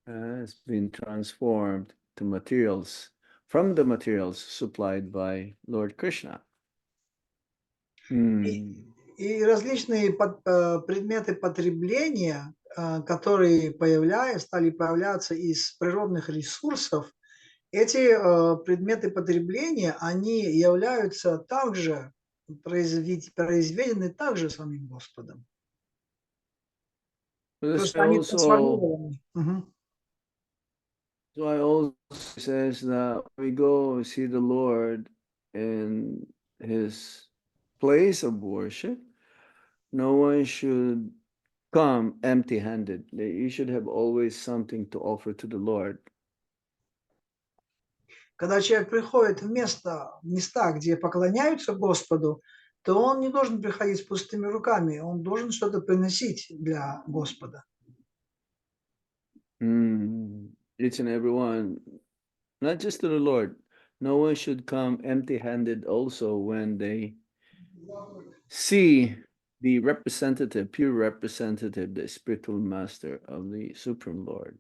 S1: has been transformed to materials from the materials supplied by Lord Krishna.
S2: И различные предметы потребления, которые стали появляться из природных ресурсов, эти предметы потребления, они являются также произведены также самим Господом. Просто они трансформированы.
S1: So I also says that we go see the Lord in his place of worship. No one should come empty-handed. You should have always something to offer to the Lord.
S2: Когда человек приходит в места, где поклоняются Господу, то он не должен приходить с пустыми руками, он должен что-то приносить для Господа.
S1: Each and everyone, not just to the Lord, no one should come empty-handed also when they see the pure representative, the spiritual master of the Supreme Lord.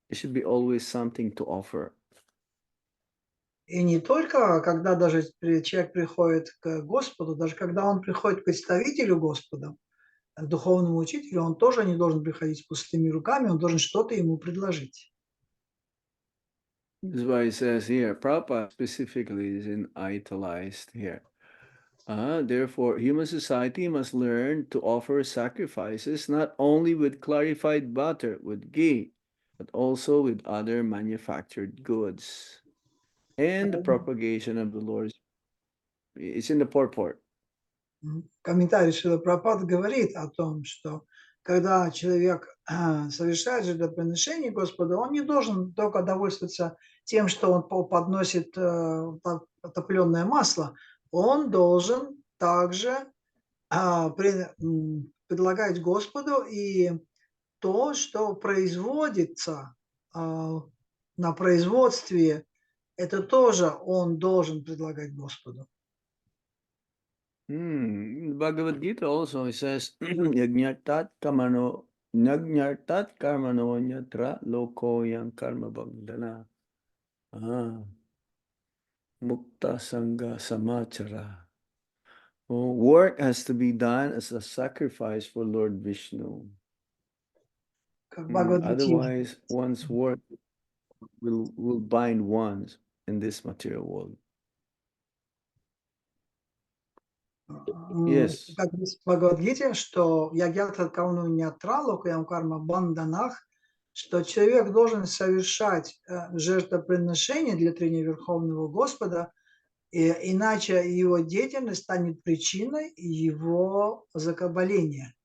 S1: There should be always something to offer.
S2: И не только, когда даже человек приходит к Господу, даже когда он приходит к представителю Господа, к духовному учителю, он тоже не должен приходить с пустыми руками, он должен что-то ему предложить.
S1: This is why it says here, Prabhupada specifically is in italicized here. Therefore, human society must learn to offer sacrifices not only with clarified butter, with ghee, but also with other manufactured goods. And the propagation of the Lord's, it's in the purport.
S2: Комментарий Шрила Прабхупады говорит о том, что когда человек совершает жертвоприношение Господу, он не должен только довольствоваться тем, что он подносит топленое масло, он должен также предлагать Господу и то, что производится на производстве, это тоже он должен предлагать Господу.
S1: Bhagavad Gita also it says Yajñartat karmano nyatra lokoyam karma bhagdana mukta sangha samachara Work has to be done as a sacrifice for Lord Vishnu.
S2: Как Бхагавад-гите.
S1: Otherwise, one's work will bind ones in this material world. Yes.
S2: Как в Бхагавад-гите, что ягьята кауну нятралу каям карма банданах, что человек должен совершать жертвоприношение для трения Верховного Господа, иначе его деятельность станет причиной его закабаления.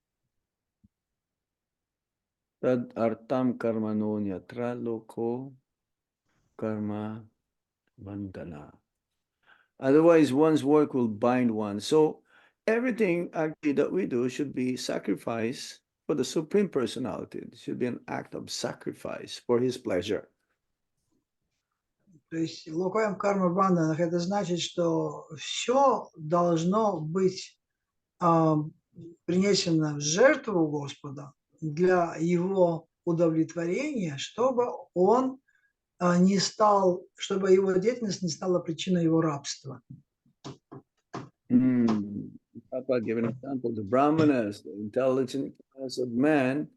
S1: Tad artam karmano nyatra loko karma bandhana. Otherwise, one's work will bind one. So everything actually that we do should be sacrifice for the Supreme Personality. It should be an act of sacrifice for His pleasure.
S2: То есть локоям карма банданах, это значит, что все должно быть принесено в жертву Господа для его удовлетворения, чтобы он не стал, чтобы его деятельность не стала причиной его рабства.
S1: Papa gave an example. The Brahmanas, the intelligent class of man,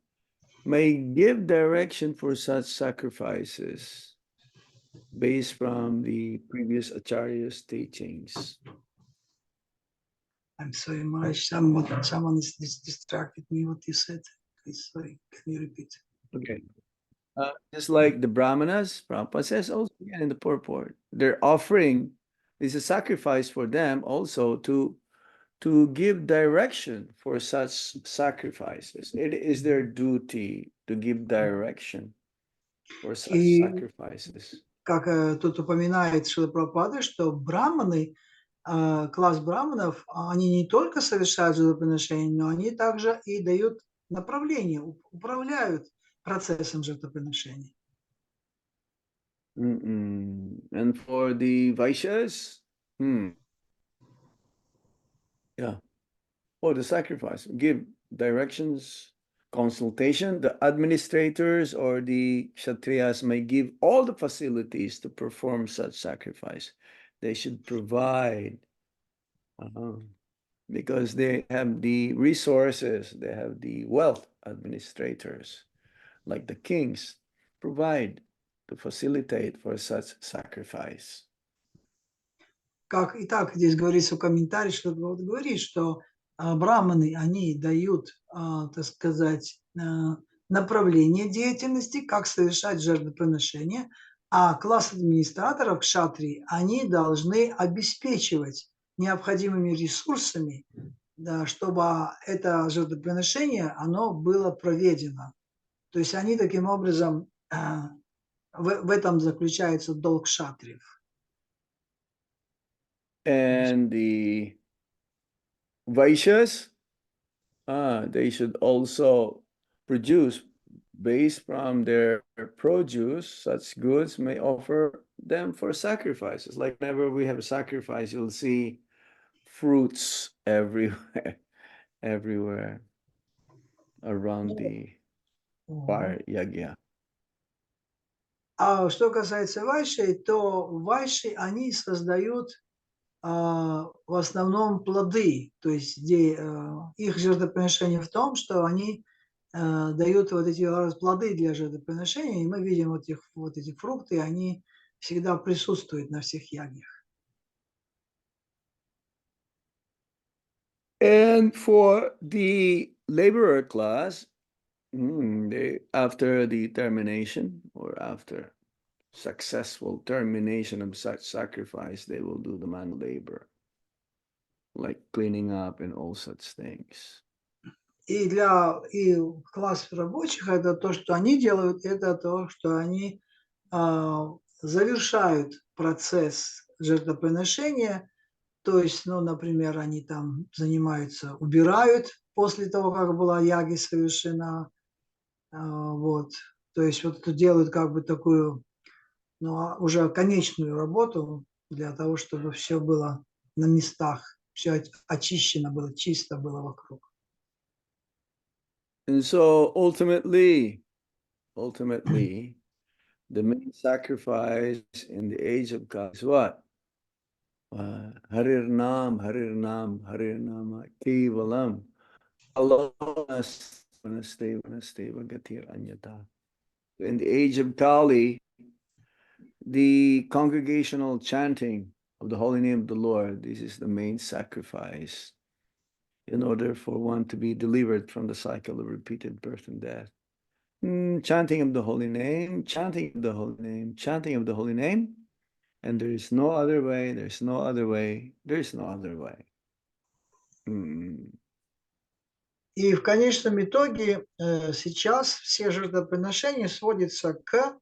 S1: may give direction for such sacrifices based from the previous Acharya's teachings.
S2: I'm sorry, Maharaj, someone is distracted me what you said. Please, sorry, can you repeat?
S1: Okay. Just like the Brahmanas, Prabhupada says also again in the purport, they're offering, this is a sacrifice for them also to give direction for such sacrifices. It is their duty to give direction for such sacrifices.
S2: Как тут упоминает Шрила Прабхупада, что браманы, класс браманов, они не только совершают жертвоприношения, но они также и дают направление, управляют процессом жертвоприношения.
S1: And for the Vaishyas, for the sacrifice, give directions, consultation. The administrators or the Kshatriyas may give all the facilities to perform such sacrifice. They should provide because they have the resources, they have the wealth. Administrators, like the kings, provide to facilitate for such sacrifice.
S2: Как и так здесь говорится в комментарии, что вот говорит, что браманы, они дают, так сказать, направление деятельности, как совершать жертвоприношение, а класс администраторов, кшатрии, они должны обеспечивать необходимыми ресурсами, да, чтобы это жертвоприношение, оно было проведено. То есть они таким образом, в этом заключается долг кшатриев.
S1: And the Vaishyas, they should also produce based from their produce, such goods may offer them for sacrifices. Like whenever we have a sacrifice, you'll see fruits everywhere around the fire yagya.
S2: А что касается вайши, то вайши, они создают в основном плоды, то есть их жертвоприношение в том, что они дают вот эти плоды для жертвоприношения, и мы видим вот эти фрукты, они всегда присутствуют на всех ягьях.
S1: And for the laborer class, they, after the termination or after successful termination of such sacrifice, they will do the man labor, like cleaning up and all such things.
S2: И класс рабочих, это то, что они делают, это то, что они завершают процесс жертвоприношения. То есть, ну, например, они там занимаются, убирают после того, как была яги совершена. Вот. То есть вот это делают как бы такую, ну, уже конечную работу для того, чтобы все было на местах, все очищено было, чисто было вокруг.
S1: And so ultimately, the main sacrifice in the age of Kali is what? Harir Nam, Harir Nam, Harir Nama, Kevalam, Vanasteva Gatir Anyata. In the age of Kali, the congregational chanting of the holy name of the Lord, this is the main sacrifice in order for one to be delivered from the cycle of repeated birth and death. Chanting of the holy name, chanting of the holy name, chanting of the holy name, and there is no other way, there's no other way, there's no other way.
S2: И в конечном итоге сейчас все жертвоприношения сводятся к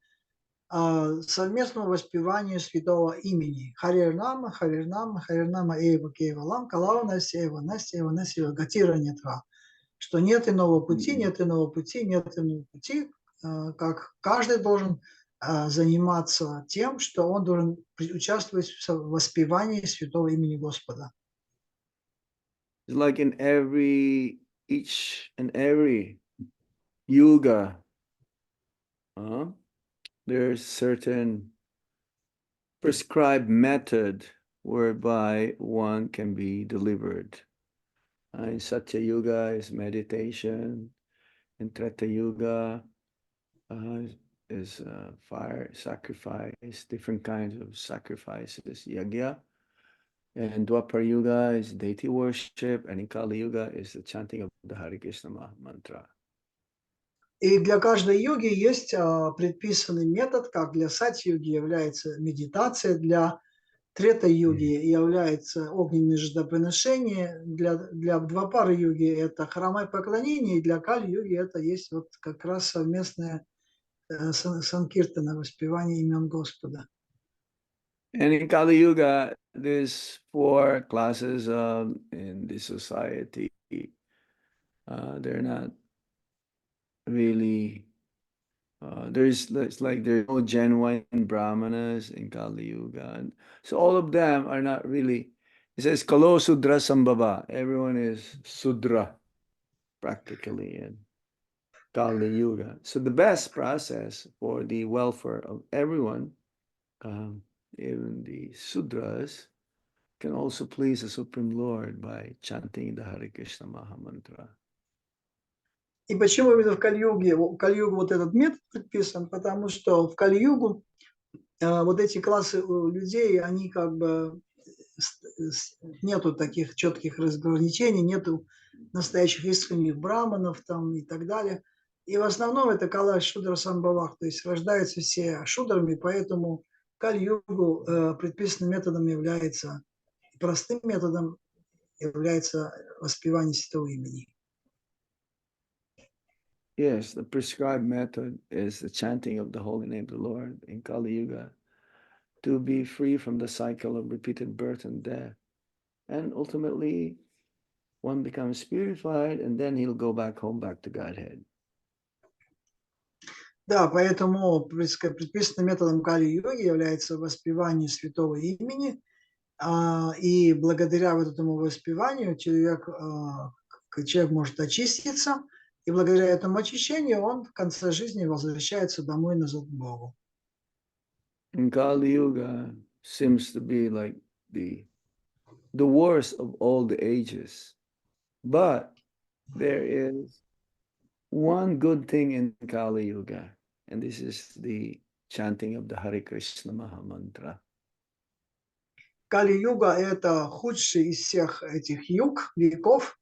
S2: совместному воспеванию святого имени. Харирнама, Харирнама, Харирнама, Эйва, Кейвалам, Калауна, Сеева, Насеева, Насеева, Гатира Нетва. Что нет иного пути, нет иного пути, нет иного пути, как каждый должен заниматься тем, что он должен участвовать в воспевании святого имени Господа.
S1: It's like in each and every yuga, there's certain prescribed method whereby one can be delivered. In Satya Yuga is meditation, in Treta Yuga is fire sacrifice, different kinds of sacrifices, yagya. And Dwapar Yuga is deity worship, and in Kali Yuga is the chanting of the Hare Krishna mantra.
S2: И для каждой йоги есть предписанный метод, как для сати-йоги является медитация, для трета-йоги является огненное жертвоприношение, для двапара-йоги это храма поклонение, и для кали-йоги это есть вот как раз совместное санкиртана, воспевание имен Господа.
S1: And in Kali Yuga, there's 4 classes in the society. They're not really, there's no genuine brahmanas in Kali Yuga. And so all of them are not really, it says Kalo Sudra Sambhava. Everyone is Sudra practically in Kali Yuga. So the best process for the welfare of everyone, even the Sudras, can also please the Supreme Lord by chanting the Hare Krishna Maha Mantra.
S2: И почему именно в Кали-югу вот этот метод предписан? Потому что в Кали-югу вот эти классы людей, они как бы нету таких четких разграничений, нету настоящих искренних браманов там и так далее. И в основном это кала шудра самбавах, то есть рождаются все шудрами, поэтому Кали-югу предписанным методом является, простым методом является воспевание святого имени.
S1: Yes, the prescribed method is the chanting of the holy name of the Lord in Kali Yuga to be free from the cycle of repeated birth and death. And ultimately, one becomes purified and then he'll go back home, back to Godhead.
S2: Да, поэтому предписанным методом Кали-йоги является воспевание святого имени, и благодаря вот этому воспеванию человек может очиститься, и благодаря этому очищению он в конце жизни возвращается домой назад к Богу.
S1: And Kali Yuga seems to be like the worst of all the ages. But there is one good thing in Kali Yuga, and this is the chanting of the Hare Krishna Maha Mantra.
S2: Кали-юга – это худший из всех этих юг, веков,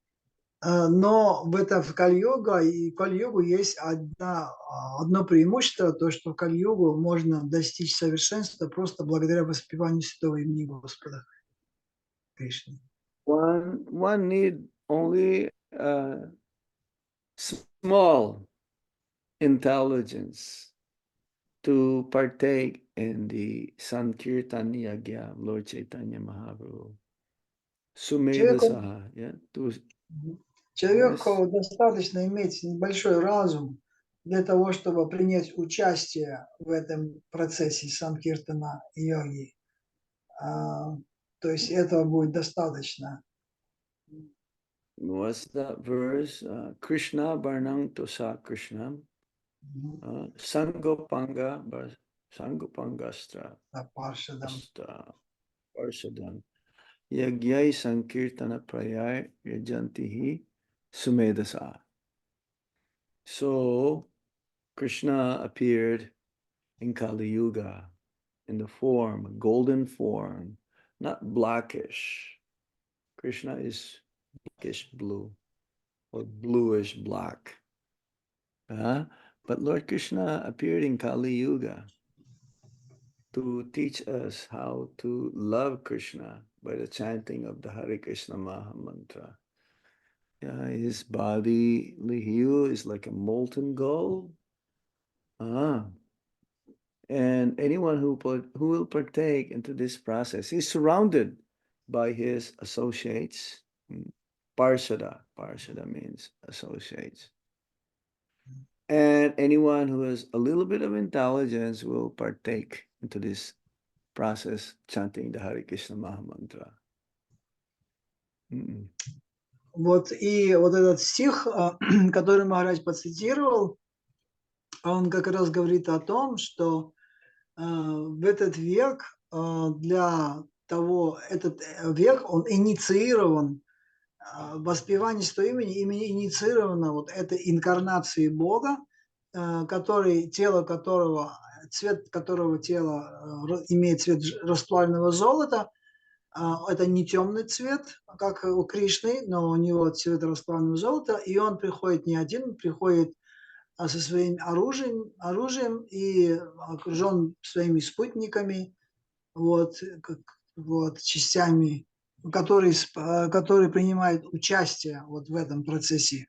S2: но в Кали-югу есть одно преимущество, то, что в Кали-югу можно достичь совершенства просто благодаря воспеванию святого имени Господа Кришны.
S1: One need only small intelligence to partake in the Sankirtan Yagya of Lord Chaitanya Mahaprabhu. Sumedha, yeah,
S2: Человеку достаточно иметь небольшой разум для того, чтобы принять участие в этом процессе санкиртана йоги. То есть этого будет достаточно.
S1: What's that verse? Krishna Barnang Tosa Krishna Sangopangastra
S2: Паршадам.
S1: Parshadam. Yagyai Sankirtana Prayai Yajantihi Sumedasa. So Krishna appeared in Kali Yuga in the form, a golden form, not blackish. Krishna is blackish blue or bluish black. But Lord Krishna appeared in Kali Yuga to teach us how to love Krishna by the chanting of the Hare Krishna Maha Mantra. His body hue is like a molten gold. And anyone who will partake into this process, he's surrounded by his associates. Parshada. Parshada means associates. And anyone who has a little bit of intelligence will partake into this process, chanting the Hare Krishna Maha Mantra.
S2: Вот и вот этот стих, который Махарадж процитировал, он как раз говорит о том, что в этот век для того, этот век, он инициирован, воспевание своего имени инициировано вот этой инкарнацией Бога, который, тело которого, цвет которого тела имеет цвет расплавленного золота. Это не темный цвет, как у Кришны, но у него цвет расплавленного золота, и он приходит не один, приходит со своим оружием и окружен своими спутниками, вот частями, которые принимают участие вот в этом процессе.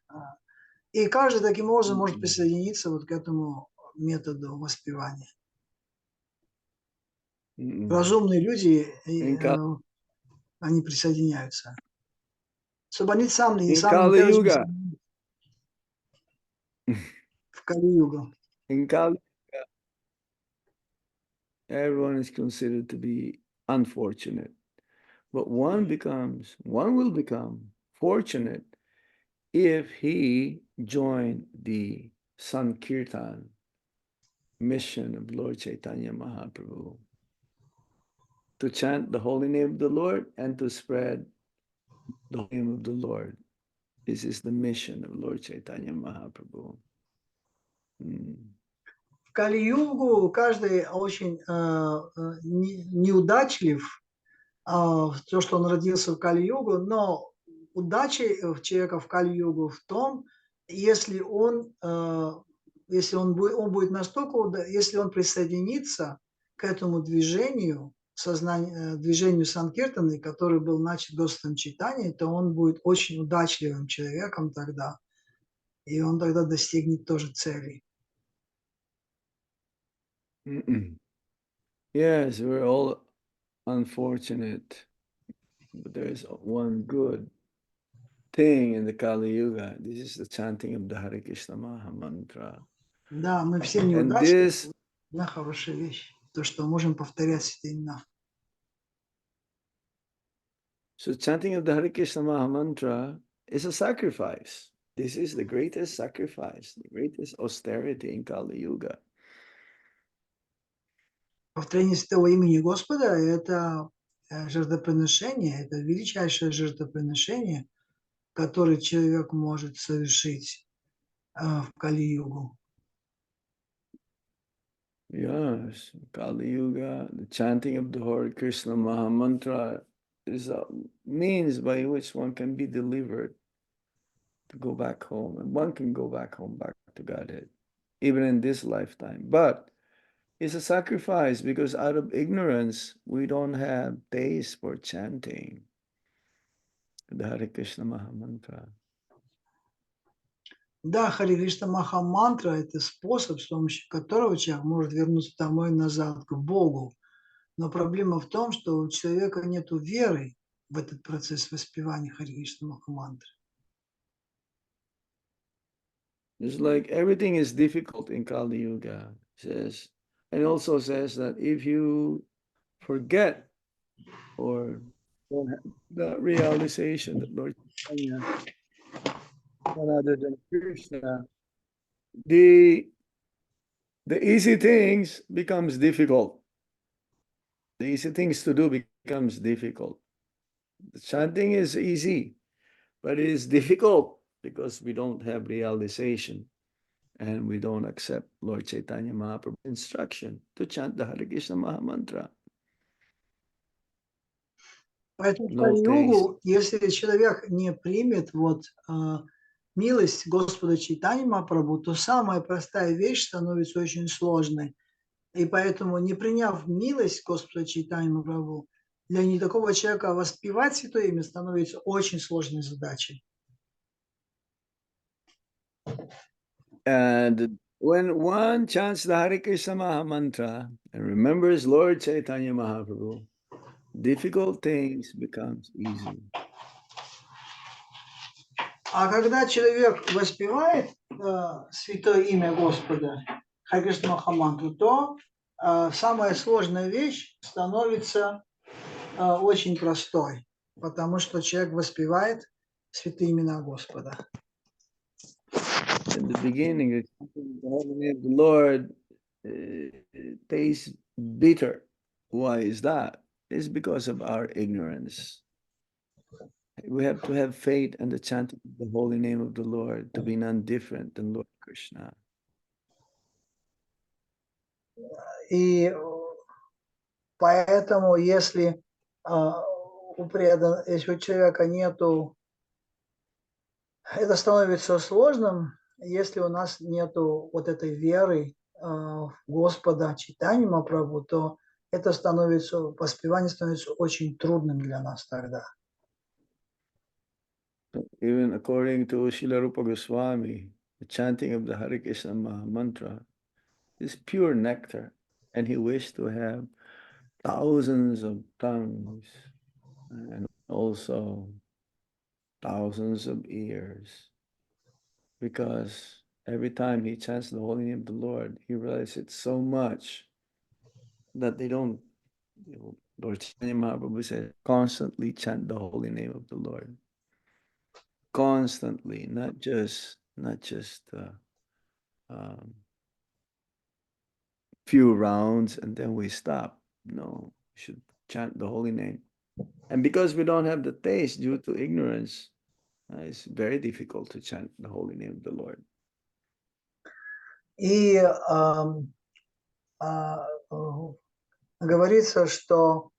S2: И каждый таким образом может присоединиться вот к этому методу воспевания. Разумные люди, они присоединяются. Чтобы они сами
S1: Kali-yuga.
S2: В Кали-югу.
S1: In Kali, everyone is considered to be unfortunate. But one will become fortunate if he joined the Sankirtan mission of Lord Chaitanya Mahaprabhu to chant the holy name of the Lord and to spread the name of the Lord. This is the mission of Lord Chaitanya Mahaprabhu.
S2: В Кали-югу каждый очень неудачлив, то, что он родился в Кали-югу, но удача человека в Кали-югу в том, если он будет настолько, если он присоединится к этому движению, движению Санкиртаны, который был начат Господом Чайтаньей, то он будет очень удачливым человеком тогда, и он тогда достигнет тоже цели.
S1: Yes, we're all unfortunate, but there is one good thing in the Kali Yuga. This is the chanting of the Hare Krishna Maha Mantra.
S2: Да, мы все неудачны, но хорошая вещь, то, что можем повторять эти имена.
S1: So chanting of the Hare Krishna Maha Mantra is a sacrifice. This is the greatest sacrifice, the greatest austerity in Kali Yuga.
S2: Повторение святого имени Господа – это жертвоприношение, это величайшее жертвоприношение, которое человек может совершить в Кали-югу.
S1: Yes, Kali Yuga, the chanting of the Hare Krishna Maha Mantra is a means by which one can be delivered to go back home. And one can go back home, back to Godhead, even in this lifetime. But it's a sacrifice because out of ignorance, we don't have taste for chanting the Hare Krishna Maha Mantra.
S2: Да, Харе Кришна Маха Мантра – это способ, с помощью которого человек может вернуться домой назад к Богу. Но проблема в том, что у человека нет веры в этот процесс воспевания Харе Кришна Маха Мантры.
S1: It's like everything is difficult in Kali Yuga, says, and also says that if you forget or don't have the realization that Lord Chaitanya, none other than Krishna, the easy things becomes difficult. The easy things to do becomes difficult. The chanting is easy, but it is difficult because we don't have realization and we don't accept Lord Chaitanya Mahaprabhu's instruction to chant the Hare Krishna Maha Mantra.
S2: Поэтому в
S1: No taste.
S2: Кали-югу, если человек не примет милость Господа Чайтаньи Махапрабху, то самая простая вещь становится очень сложной. И поэтому, не приняв милость Господа Чайтаньи Махапрабху, для не такого человека воспевать Святое Имя становится очень сложной задачей.
S1: And when one chants the Hare Krishna Maha Mantra and remembers Lord Chaitanya Mahaprabhu, difficult things becomes easy.
S2: А когда человек воспевает Святое Имя Господа, Харе Кришна Маха Мантру, то самая сложная вещь становится очень простой, потому что человек воспевает святые имена Господа.
S1: In the beginning, the holy name of the Lord tastes bitter. Why is that? It's because of our ignorance. We have to have faith in the chanting of the holy name of the Lord to be none different than Lord Krishna.
S2: И поэтому, если если у человека нету, это становится сложным, если у нас нету вот этой веры в Господа Чайтаньи Махапрабху, то это становится, воспевание становится очень трудным для нас тогда.
S1: Even according to Srila Rupa Goswami, the chanting of the Hare Krishna Maha Mantra is pure nectar, and he wished to have thousands of tongues and also thousands of ears, because every time he chants the holy name of the Lord, he realizes it's so much that they don't, Lord Chaitanya Mahaprabhu said, constantly chant the holy name of the Lord. Constantly, not just few rounds and then we stop. No, we should chant the holy name. And because we don't have the taste due to ignorance, it's very difficult to chant the holy name of the Lord.
S2: И говорится, что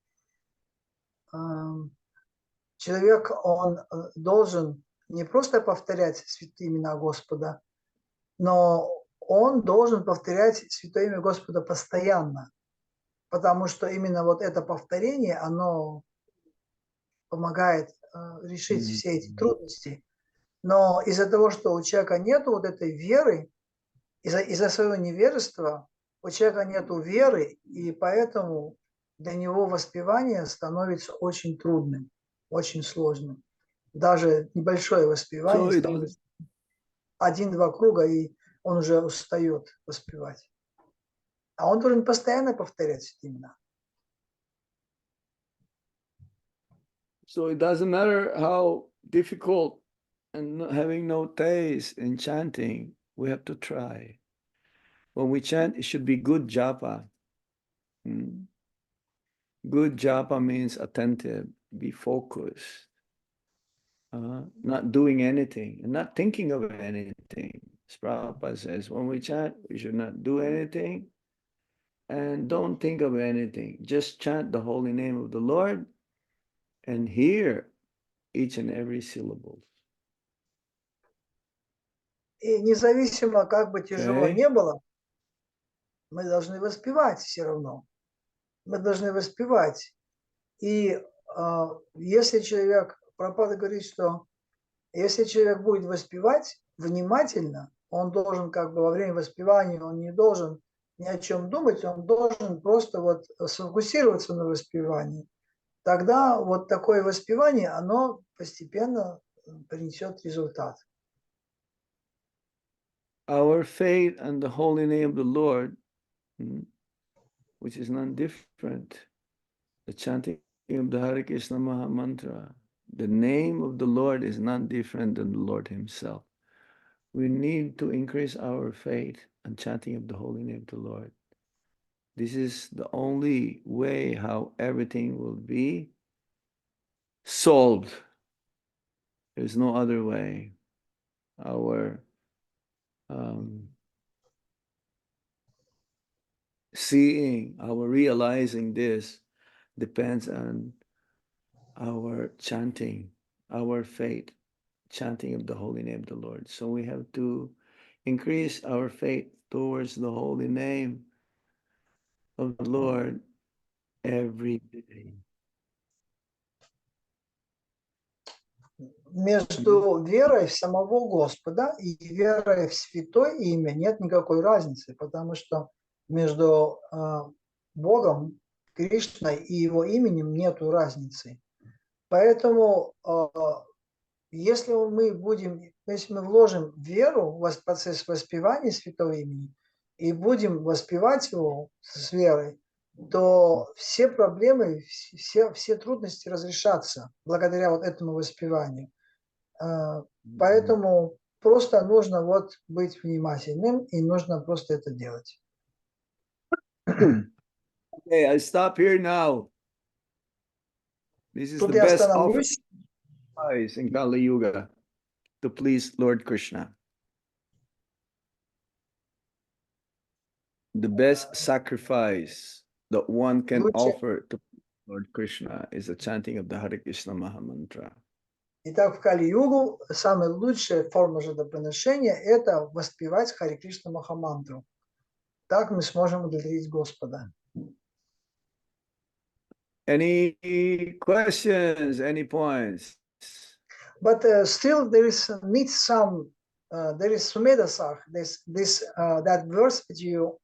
S2: человек, он должен не просто повторять святые имена Господа, но он должен повторять святое имя Господа постоянно, потому что именно вот это повторение, оно помогает решить все эти трудности. Но из-за того, что у человека нет вот этой веры, из-за своего невежества, у человека нет веры, и поэтому для него воспевание становится очень трудным, очень сложным. Даже небольшое воспевание становится 1-2 круга, и он уже устает воспевать. А он должен постоянно повторять имена.
S1: So it doesn't matter how difficult and having no taste in chanting, we have to try. When we chant, it should be good japa. Good japa means attentive, be focused, not doing anything and not thinking of anything. As Prabhupada says, when we chant, we should not do anything and don't think of anything. Just chant the holy name of the Lord and hear each and every syllable.
S2: И независимо, как бы тяжело не было, мы должны воспевать все равно. Мы должны воспевать. И если человек, Прабхупада говорит, что если человек будет воспевать внимательно, он должен как бы во время воспевания, он не должен ни о чем думать, он должен просто вот сфокусироваться на воспевании. Тогда вот такое воспевание, оно постепенно принесет результат.
S1: Our faith and the holy name of the Lord, which is none different, the chanting of the Hare Krishna Maha Mantra, the name of the Lord is none different than the Lord himself. We need to increase our faith and chanting of the holy name of the Lord. This is the only way how everything will be solved. There's no other way. Our seeing, our realizing this depends on our chanting, our faith, chanting of the holy name of the Lord. So we have to increase our faith towards the holy name of the Lord every day.
S2: Между верой в самого Господа и верой в святое имя нет никакой разницы, потому что между Богом, Кришной и его именем нету разницы. Поэтому если мы вложим веру в процесс воспевания святого имени и будем воспевать его с верой, то все проблемы, все трудности разрешатся благодаря вот этому воспеванию. Поэтому просто нужно быть внимательным, и нужно просто это делать.
S1: Okay, I stop here now. This is
S2: Тут
S1: the
S2: я
S1: best
S2: остановлюсь.
S1: offering in Kali Yuga to please Lord Krishna. The best sacrifice that one can offer to Lord Krishna is the chanting of the Hare Krishna Mahamantra.
S2: Итак, в Кали-югу самая лучшая форма жертвоприношения – это воспевать Харе Кришна Махамантру. Так мы сможем удовлетворить Господа.
S1: Any questions, any points?
S2: But still there is there is Sumedasach, that verse that you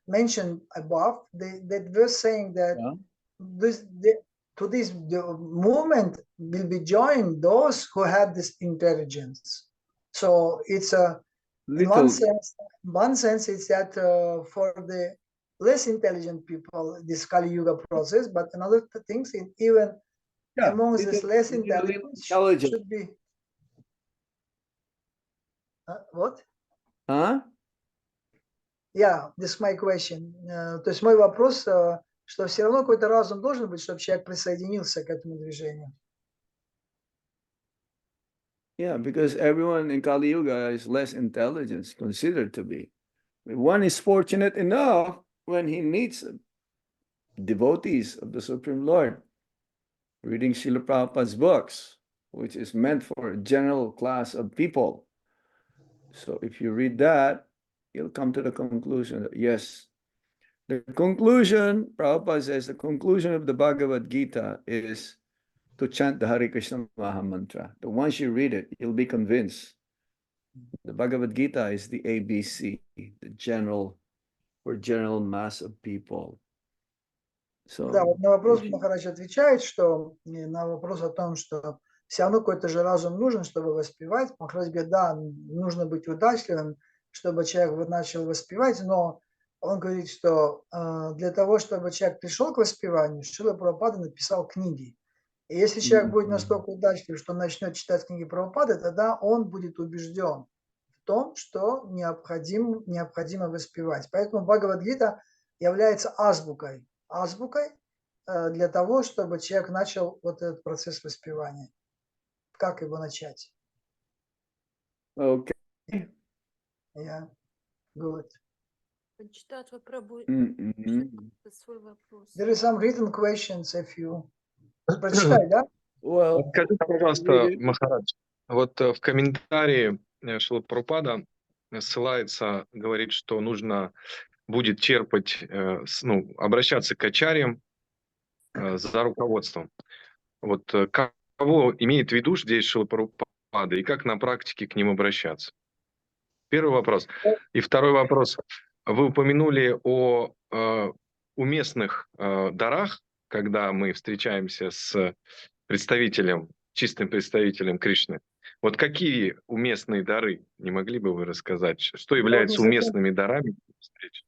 S2: mentioned above, that verse saying that to this movement will be joined those who have this intelligence. So it's in one sense it's that for the less intelligent people, this Kali Yuga process, but another things even amongst this less intelligent should be what?
S1: Huh?
S2: Yeah, this is my question. То есть мой вопрос, что все равно какой-то разум должен быть, чтобы человек присоединился к этому движению.
S1: Yeah, because everyone in Kali Yuga is less intelligent, considered to be. One is fortunate enough when he meets devotees of the Supreme Lord, reading Srila Prabhupada's books, which is meant for a general class of people. So if you read that, you'll come to the conclusion that yes, the conclusion, Prabhupada says, the conclusion of the Bhagavad Gita is to chant the Hare Krishna Mahamantra. But once you read it, you'll be convinced. The Bhagavad Gita is the ABC, the general mass of people. So,
S2: да, вот на вопрос Махарадж отвечает, что на вопрос о том, что все равно какой-то же разум нужен, чтобы воспевать. Махарадж говорит, да, нужно быть удачливым, чтобы человек начал воспевать, но он говорит, что для того, чтобы человек пришел к воспеванию, Шрила Прабхупада написал книги. И если человек будет настолько удачлив, что он начнет читать книги Прабхупады, тогда он будет убежден в том, что необходимо воспевать. Поэтому Бхагавад-гита является азбукой для того, чтобы человек начал вот этот процесс воспевания. Как его начать?
S1: Okay.
S2: Yeah. Good.
S3: Почитать попробуй свой вопрос.
S2: There is some written questions if you... Прочитай, да?
S1: Well,
S4: скажите, пожалуйста, Махарадж, вот в комментарии Шрила Прабхупада ссылается, говорит, что нужно будет черпать, обращаться к ачарьям за руководством. Вот кого имеет в виду здесь Шрила Прабхупада и как на практике к ним обращаться? Первый вопрос. И второй вопрос. Вы упомянули о уместных дарах, когда мы встречаемся с чистым представителем Кришны. Вот какие уместные дары, не могли бы вы рассказать? Что является уместными дарами встречи?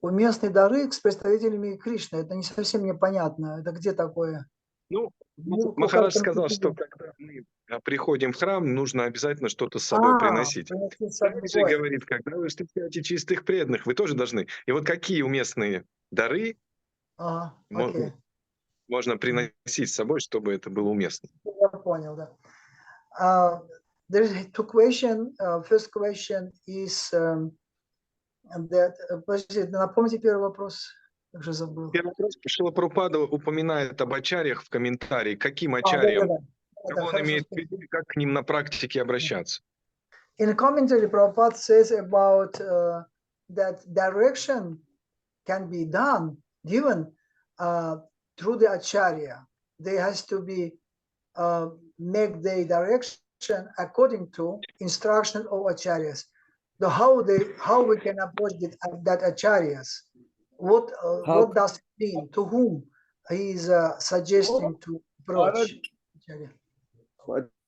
S2: Уместные дары с представителями Кришны. Это не совсем непонятно. Это где такое?
S4: Махарадж сказал, что когда мы приходим в храм, нужно обязательно что-то с собой приносить. Также говорит, когда вы встречаете чистых преданных, вы тоже должны. И вот какие уместные дары можно можно приносить с собой, чтобы это было уместно.
S2: Я понял, да. There's two questions. First question is that. Подождите, напомните первый вопрос. Я уже забыл.
S4: Первый вопрос. Шрила Прабхупада упоминает об ачарьях в комментарии. Каким
S2: Да.
S4: ачарьям? Кого он
S2: Хорошо,
S4: имеет в виду и как к ним на практике обращаться?
S2: In commentary, Prabhupada says about that direction can be given through the acharya. They has to be make the direction according to instruction of acharyas. How we can approach that acharyas? What does it mean? To whom he is suggesting to approach?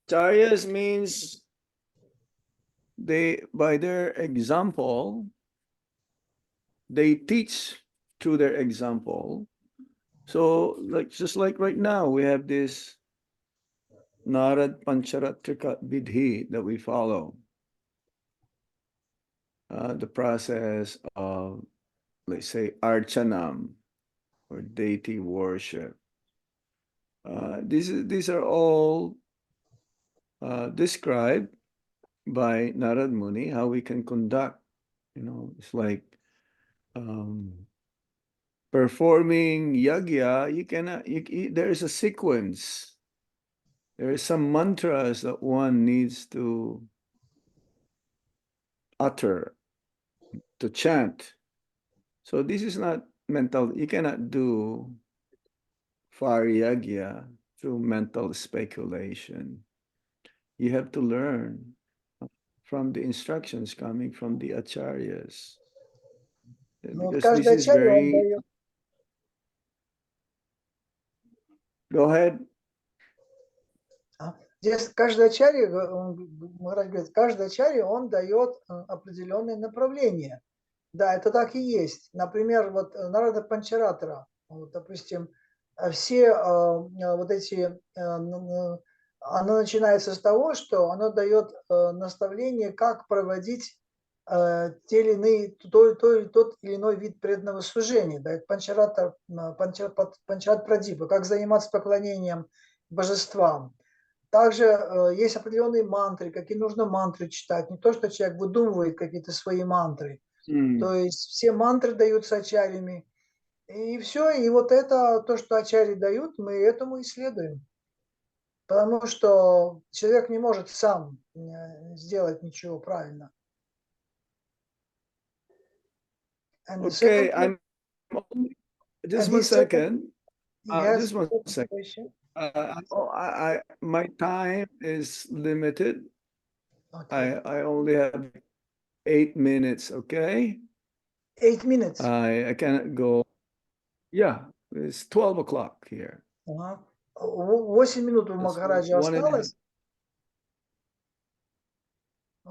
S1: Acharyas means they, by their example, they teach through their example. So, just like right now, we have this Narad Pancharatrika Vidhi that we follow. The process of, let's say, Archanam, or deity worship. These are all described by Narad Muni, how we can conduct. It's like performing yagya. You cannot. There is a sequence. There is some mantras that one needs to utter, to chant. So this is not mental. You cannot do far yagya through mental speculation. You have to learn from the instructions coming from the acharyas. Because this is very... Go ahead.
S2: Здесь каждый ачарья, Махарадж говорит, каждый ачарья, он дает определенное направление. Да, это так и есть. Например, вот Нарада Панчаратра, вот, допустим, все вот эти, оно начинается с того, что оно дает наставление, как проводить тот или иной вид преданного служения. Да, Панчарат Прадипа, как заниматься поклонением божествам. Также есть определенные мантры, какие нужно мантры читать. Не то, что человек выдумывает какие-то свои мантры. То есть все мантры даются ачарьями. И все, и вот это, то, что ачарьи дают, мы этому и следуем. Потому что человек не может сам сделать ничего правильно.
S1: Okay, just one second. Just one second. My time is limited. Okay. I only have 8 minutes, okay?
S2: 8 minutes?
S1: I cannot go. Yeah, it's 12 o'clock here.
S2: 8 минут у Махараджа осталось.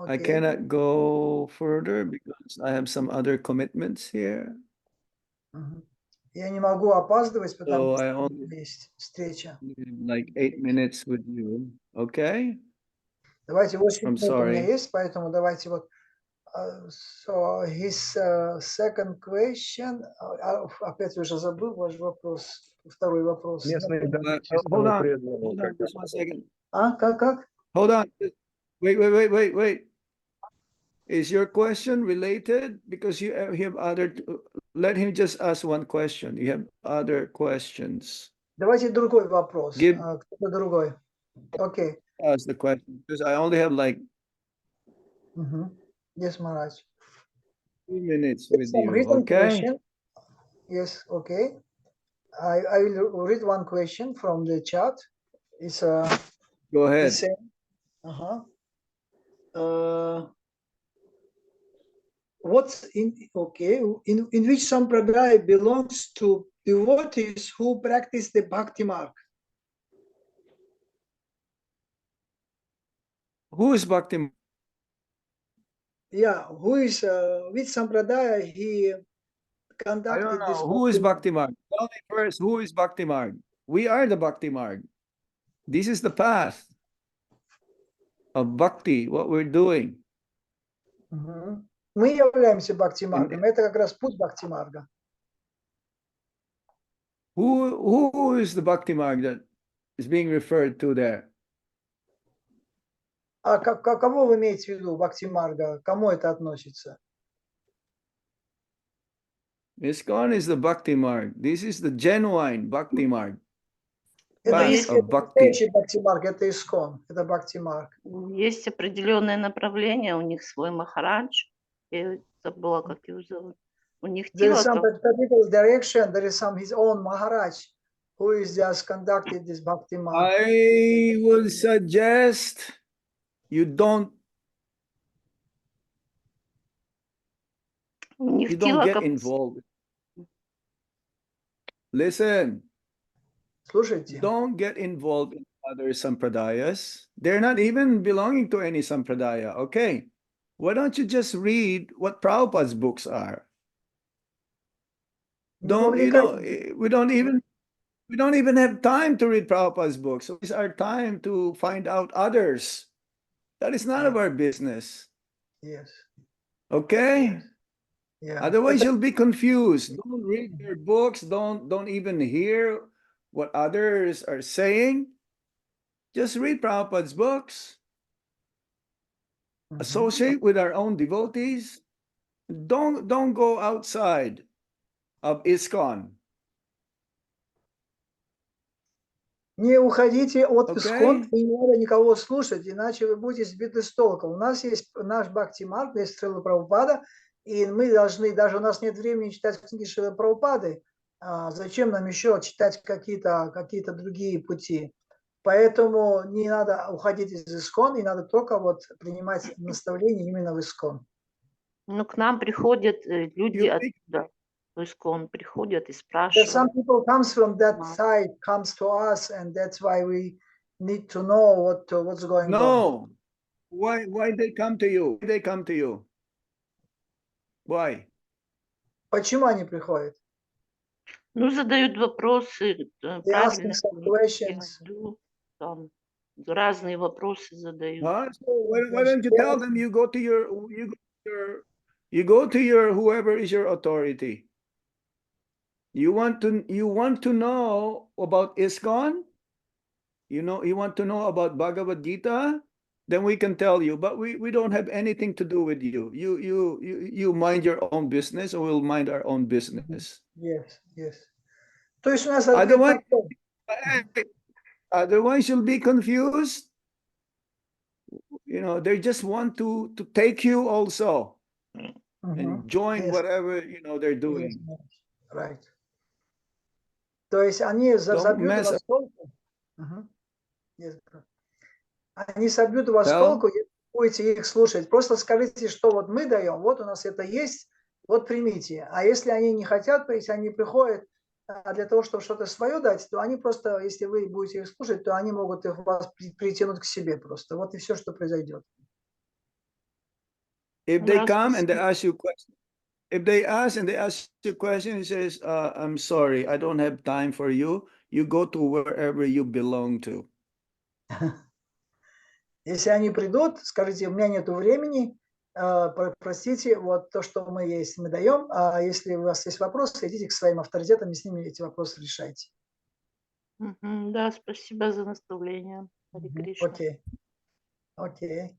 S1: I cannot go further because I have some other commitments here.
S2: Я не могу опаздывать, потому
S1: So
S2: что есть встреча.
S1: Like 8 minutes with you, okay?
S2: Давайте 8 минут у меня есть, поэтому давайте вот. So his second question. Опять уже забыл ваш вопрос. Второй вопрос.
S1: Hold on, just 1 second.
S2: Как?
S1: Hold on. Wait. Is your question related? Because you have other... Let him just ask one question. You have other questions.
S2: Давайте другой вопрос. Кто-то другой. Okay.
S1: Ask the question. Because I only have like...
S2: Yes, Maharaj.
S1: 2 minutes with you, okay?
S2: Question. Yes, okay. I will read one question from the chat. It's
S1: Go ahead.
S2: What's in which sampradaya belongs to devotees who practice the bhakti marg?
S1: Who is bhakti?
S2: Yeah, who is which sampradaya he conducted?
S1: I don't know. Who is Bhakti Marg? Tell me first, who is Bhakti Marg? We are the Bhakti Marg. This is the path of bhakti, what we're doing.
S2: Мы являемся бхакти маргом. Это как раз путь бхакти марга.
S1: Who is the Bhakti Marg that is being referred to there?
S2: А кого вы имеете в виду, Бхакти Марга? К кому это относится?
S1: ISKCON is the Bhakti Marg. This is the genuine Bhakti Marg.
S2: Это
S1: Path
S2: есть
S1: of Bhakti.
S2: настоящий Бхакти Марг, это Искон, это Бхакти Марг.
S5: Есть определенное направление, у них свой Махарадж. Я забыла, как его зовут. У них
S2: There is some
S5: Тилака.
S2: particular direction, there is some his own Maharaj who is just conducted this Bhakti Marg.
S1: I would suggest you don't
S5: У них
S1: get
S5: Тилака.
S1: involved. Listen,
S2: Слушайте,
S1: don't get involved in other sampradayas. They're not even belonging to any sampradaya. Okay, why don't you just read what Prabhupada's books are?
S2: не
S1: We don't even have time to read Prabhupada's books. So it's our time to find out others. That is none of our business.
S2: Yes.
S1: Okay?
S2: Yeah.
S1: Otherwise, you'll be confused. Don't read their books. Don't even hear what others are saying. Just read Prabhupada's books. Associate with our own devotees. Don't go outside of ISKCON.
S2: Не уходите от
S1: Okay.
S2: Искон, и не надо никого слушать, иначе вы будете сбиты с толка. У нас есть наш Бхакти Марг, есть Шрила Прабхупада, и мы должны, даже у нас нет времени читать книги Шрилы Прабхупады, зачем нам еще читать какие-то другие пути? Поэтому не надо уходить из Искон, и надо только вот принимать наставления именно в Искон.
S5: Ну, к нам приходят люди
S1: You
S5: оттуда. То есть он приходят и
S2: There's
S5: спрашивают.
S2: some people comes from that side, comes to us, and that's why we need to know what's going on.
S1: No. Why they come to you? Why they come to you? Why?
S2: Почему они приходят?
S5: Ну, задают вопросы,
S2: They ask
S5: правильно
S2: some
S5: ли я
S2: questions.
S5: иду, там разные вопросы задают.
S1: Huh? So why don't you tell them you go to your whoever is your authority. You want to know about ISKCON? You want to know about Bhagavad Gita? Then we can tell you, but we don't have anything to do with you. You mind your own business, or we'll mind our own business.
S2: Yes, yes. То есть у нас
S1: Otherwise you'll be confused. They just want to take you also and join
S2: Yes.
S1: whatever they're doing.
S2: Yes, right. То есть они забьют вас с толку. Yes. Они собьют вас с толку, если будете их слушать. Просто скажите, что вот мы даем, вот у нас это есть, вот примите. А если они не хотят прийти, они приходят для того, чтобы что-то свое дать, то они просто, если вы будете их слушать, то они могут вас притянуть к себе просто. Вот и все, что произойдет.
S1: If they come and they ask you questions, if they ask and they ask you question, and says, I'm sorry, I don't have time for you. You go to wherever you belong to.
S2: Если они придут, скажите, у меня нет времени, простите, вот то, что мы есть, мы даем, а если у вас есть вопросы, идите к своим авторитетам и с ними эти вопросы решайте.
S5: Да, спасибо за наставление.
S2: Окей. Окей.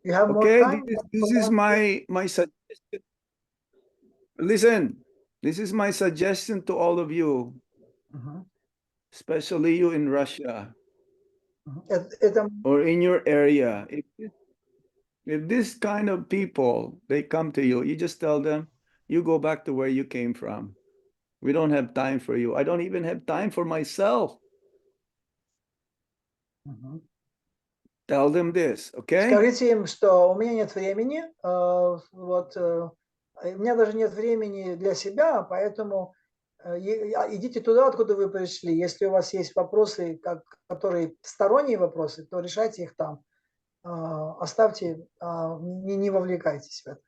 S2: You have more
S1: Okay,
S2: time?
S1: this is my suggestion. Listen, this is my suggestion to all of you, especially you in Russia or in your area. If this kind of people, they come to you, you just tell them, you go back to where you came from. We don't have time for you. I don't even have time for myself. Tell them this, okay?
S2: Скажите им, что у меня нет времени, вот, у меня даже нет времени для себя, поэтому идите туда, откуда вы пришли. Если у вас есть вопросы, которые сторонние вопросы, то решайте их там. Оставьте, не вовлекайтесь в это.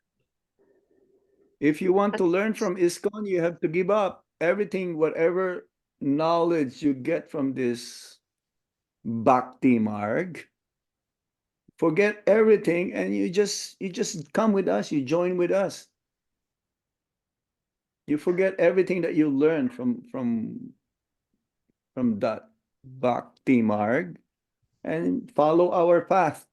S1: If you want to learn from ISKCON, you have to give up everything, whatever knowledge you get from this Bhakti Marg. Forget everything, and you just come with us. You join with us. You forget everything that you learned from that Bhakti Marg and follow our path.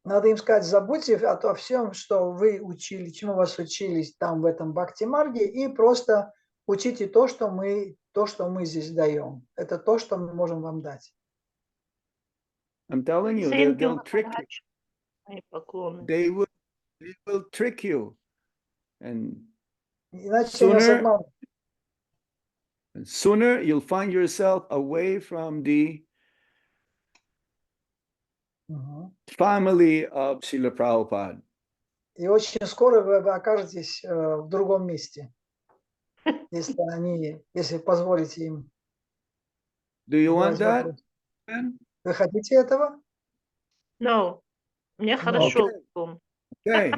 S2: Надо им сказать, забудьте о всем, что вы учили, чему вас учились там в этом Бхакти-марге, и просто учите то, что мы здесь даем. Это то, что мы можем вам дать.
S1: I'm telling you, they'll trick you. They will trick you. And sooner you'll find yourself away from the family of Srila Prabhupada.
S2: И очень скоро вы окажетесь в другом месте, если позволите им.
S1: Do you want that?
S2: Вы хотите этого?
S5: No. Мне хорошо.
S1: Okay.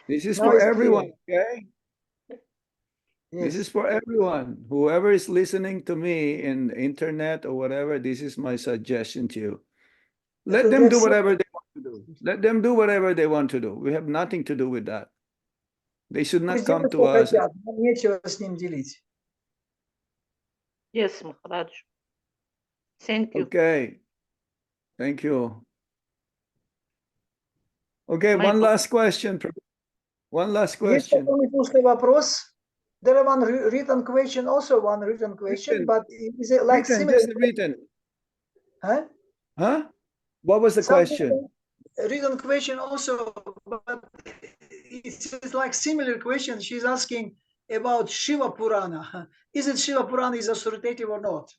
S1: This is for everyone, okay? This is for everyone. Whoever is listening to me in the internet or whatever, this is my suggestion to you. Let them do whatever they want to do. Let them do whatever they want to do. We have nothing to do with that. They should not come to us.
S2: Нечего с ним делить.
S5: Yes, Maharaj. Thank you.
S1: Okay. Thank you. Okay, one last question. One last question.
S2: Есть дополнительный вопрос. There are one written question, also one written question, but is it like similar?
S1: Just written.
S2: Huh?
S1: Huh? What was the question?
S2: Written question also, but it's like similar question. She's asking about Shiva Purana. Is it Shiva Purana is authoritative or not?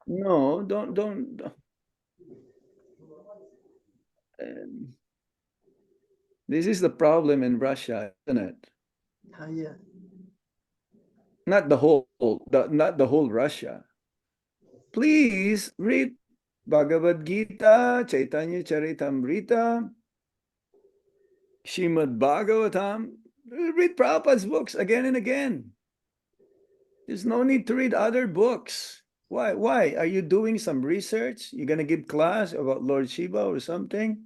S1: No, don't. This is the problem in Russia, isn't it?
S2: Yeah.
S1: Not the whole Russia. Please read Bhagavad Gita, Chaitanya Charitamrita, Srimad Bhagavatam. Read Prabhupada's books again and again. There's no need to read other books. Why? Are you doing some research? You're going to give class about Lord Shiva or something?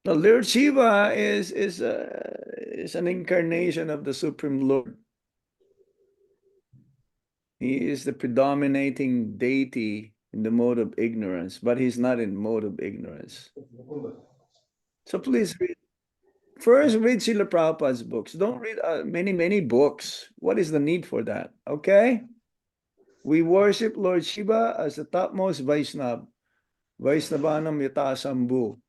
S1: The Lord Shiva is an incarnation of the Supreme Lord. He is the predominating deity in the mode of ignorance, but he's not in mode of ignorance. So please read. First, read Srila Prabhupada's books. Don't read many books. What is the need for that? Okay? We worship Lord Shiva as the topmost Vaishnava. Vaishnavanam yata sambhu.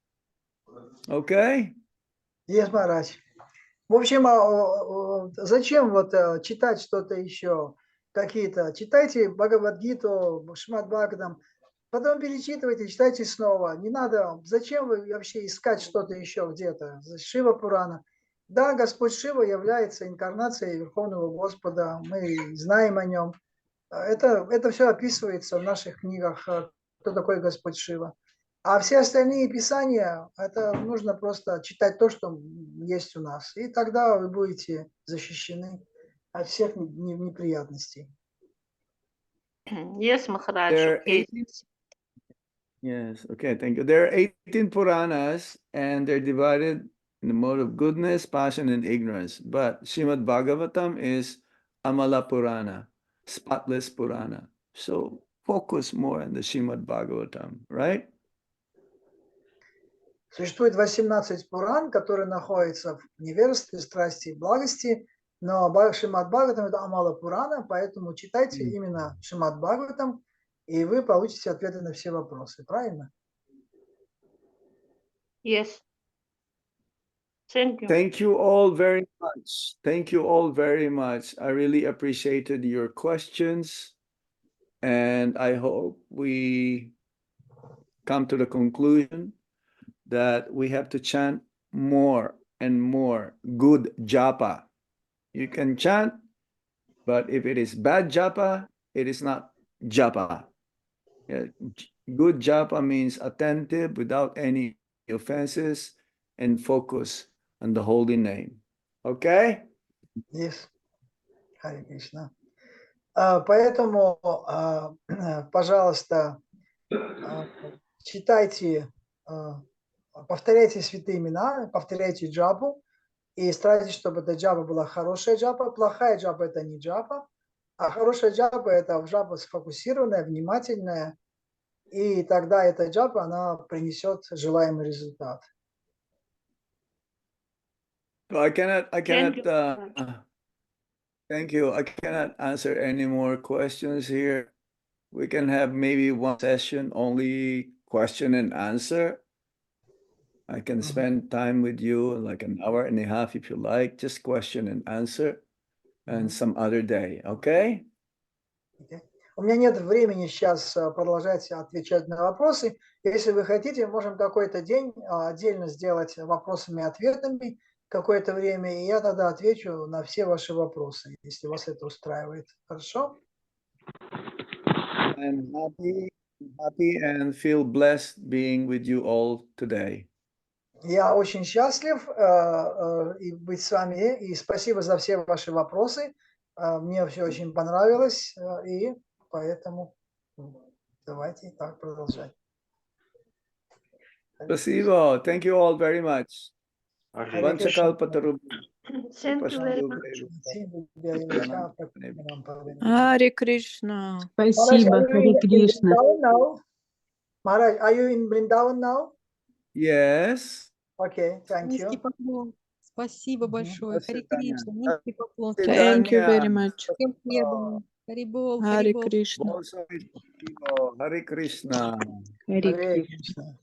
S1: Okay?
S2: Yes, Maharaj. В общем, зачем вот читать что-то еще? Какие-то. Читайте Бхагавад-гиту, Шримад Бхагаватам, потом перечитывайте, читайте снова. Не надо, зачем вы вообще искать что-то еще где-то? Шива Пурана. Да, Господь Шива является инкарнацией Верховного Господа, мы знаем о нем. Это все описывается в наших книгах, кто такой Господь Шива. А все остальные писания, это нужно просто читать то, что есть у нас. И тогда вы будете защищены от всех неприятностей.
S5: Yes, Maharaj. Okay.
S1: Yes, okay, thank you. There are 18 Puranas, and they're divided in the mode of goodness, passion, and ignorance. But Srimad Bhagavatam is Amala Purana, spotless Purana. So focus more on the Srimad Bhagavatam, right?
S2: Существует 18 Пуран, которые находятся в невежестве, страсти и благости, но Шримад Бхагаватам – это Амала Пурана, поэтому читайте именно Шримад Бхагаватам, и вы получите ответы на все вопросы. Правильно?
S5: Yes. Thank you.
S1: Thank you all very much. Thank you all very much. I really appreciated your questions, and I hope we come to the conclusion that we have to chant more and more good japa. You can chant, but if it is bad japa, it is not japa. Yeah. Good japa means attentive without any offenses and focus on the holy name. Okay?
S2: Yes. Харе Кришна. Поэтому, пожалуйста, читайте повторяйте святые имена, повторяйте джапу, и старайтесь, чтобы эта джапа была хорошая джапа. Плохая джапа – это не джапа, а хорошая джапа – это джапа сфокусированная, внимательная, и тогда эта джапа, она принесет желаемый результат.
S1: So I cannot,
S5: Thank you.
S1: thank you. I cannot answer any more questions here. We can have maybe one session, only question and answer. I can spend time with you, like an hour and a half if you like, just question and answer, and some other day, okay?
S2: У меня нет времени сейчас продолжать отвечать на вопросы. Если вы хотите, можем какой-то день отдельно сделать вопросами и ответами какое-то время, и я тогда отвечу на все ваши вопросы, если вас это устраивает. Хорошо?
S1: I'm happy and feel blessed being with you all today.
S2: Я очень счастлив и быть с вами, и спасибо за все ваши вопросы. Мне все очень понравилось, и поэтому давайте так продолжать.
S1: Спасибо. Thank you all very much. Vanchakal Pataru.
S5: Thank you very much.
S3: Харе Кришна.
S6: Спасибо, Харе Кришна.
S2: Maharaj, are you in Vrindavan now?
S1: Yes.
S2: Okay, thank
S6: Низкий
S2: you.
S6: поклон. Спасибо большое. Харе Кришна. Низкий поклон.
S3: Thank you very much.
S6: Всем преданным. Харибол,
S3: Харе
S6: Харибол.
S3: Кришна.
S1: Hare Krishna.
S6: Харе
S2: Hare
S6: Кришна.
S2: Krishna.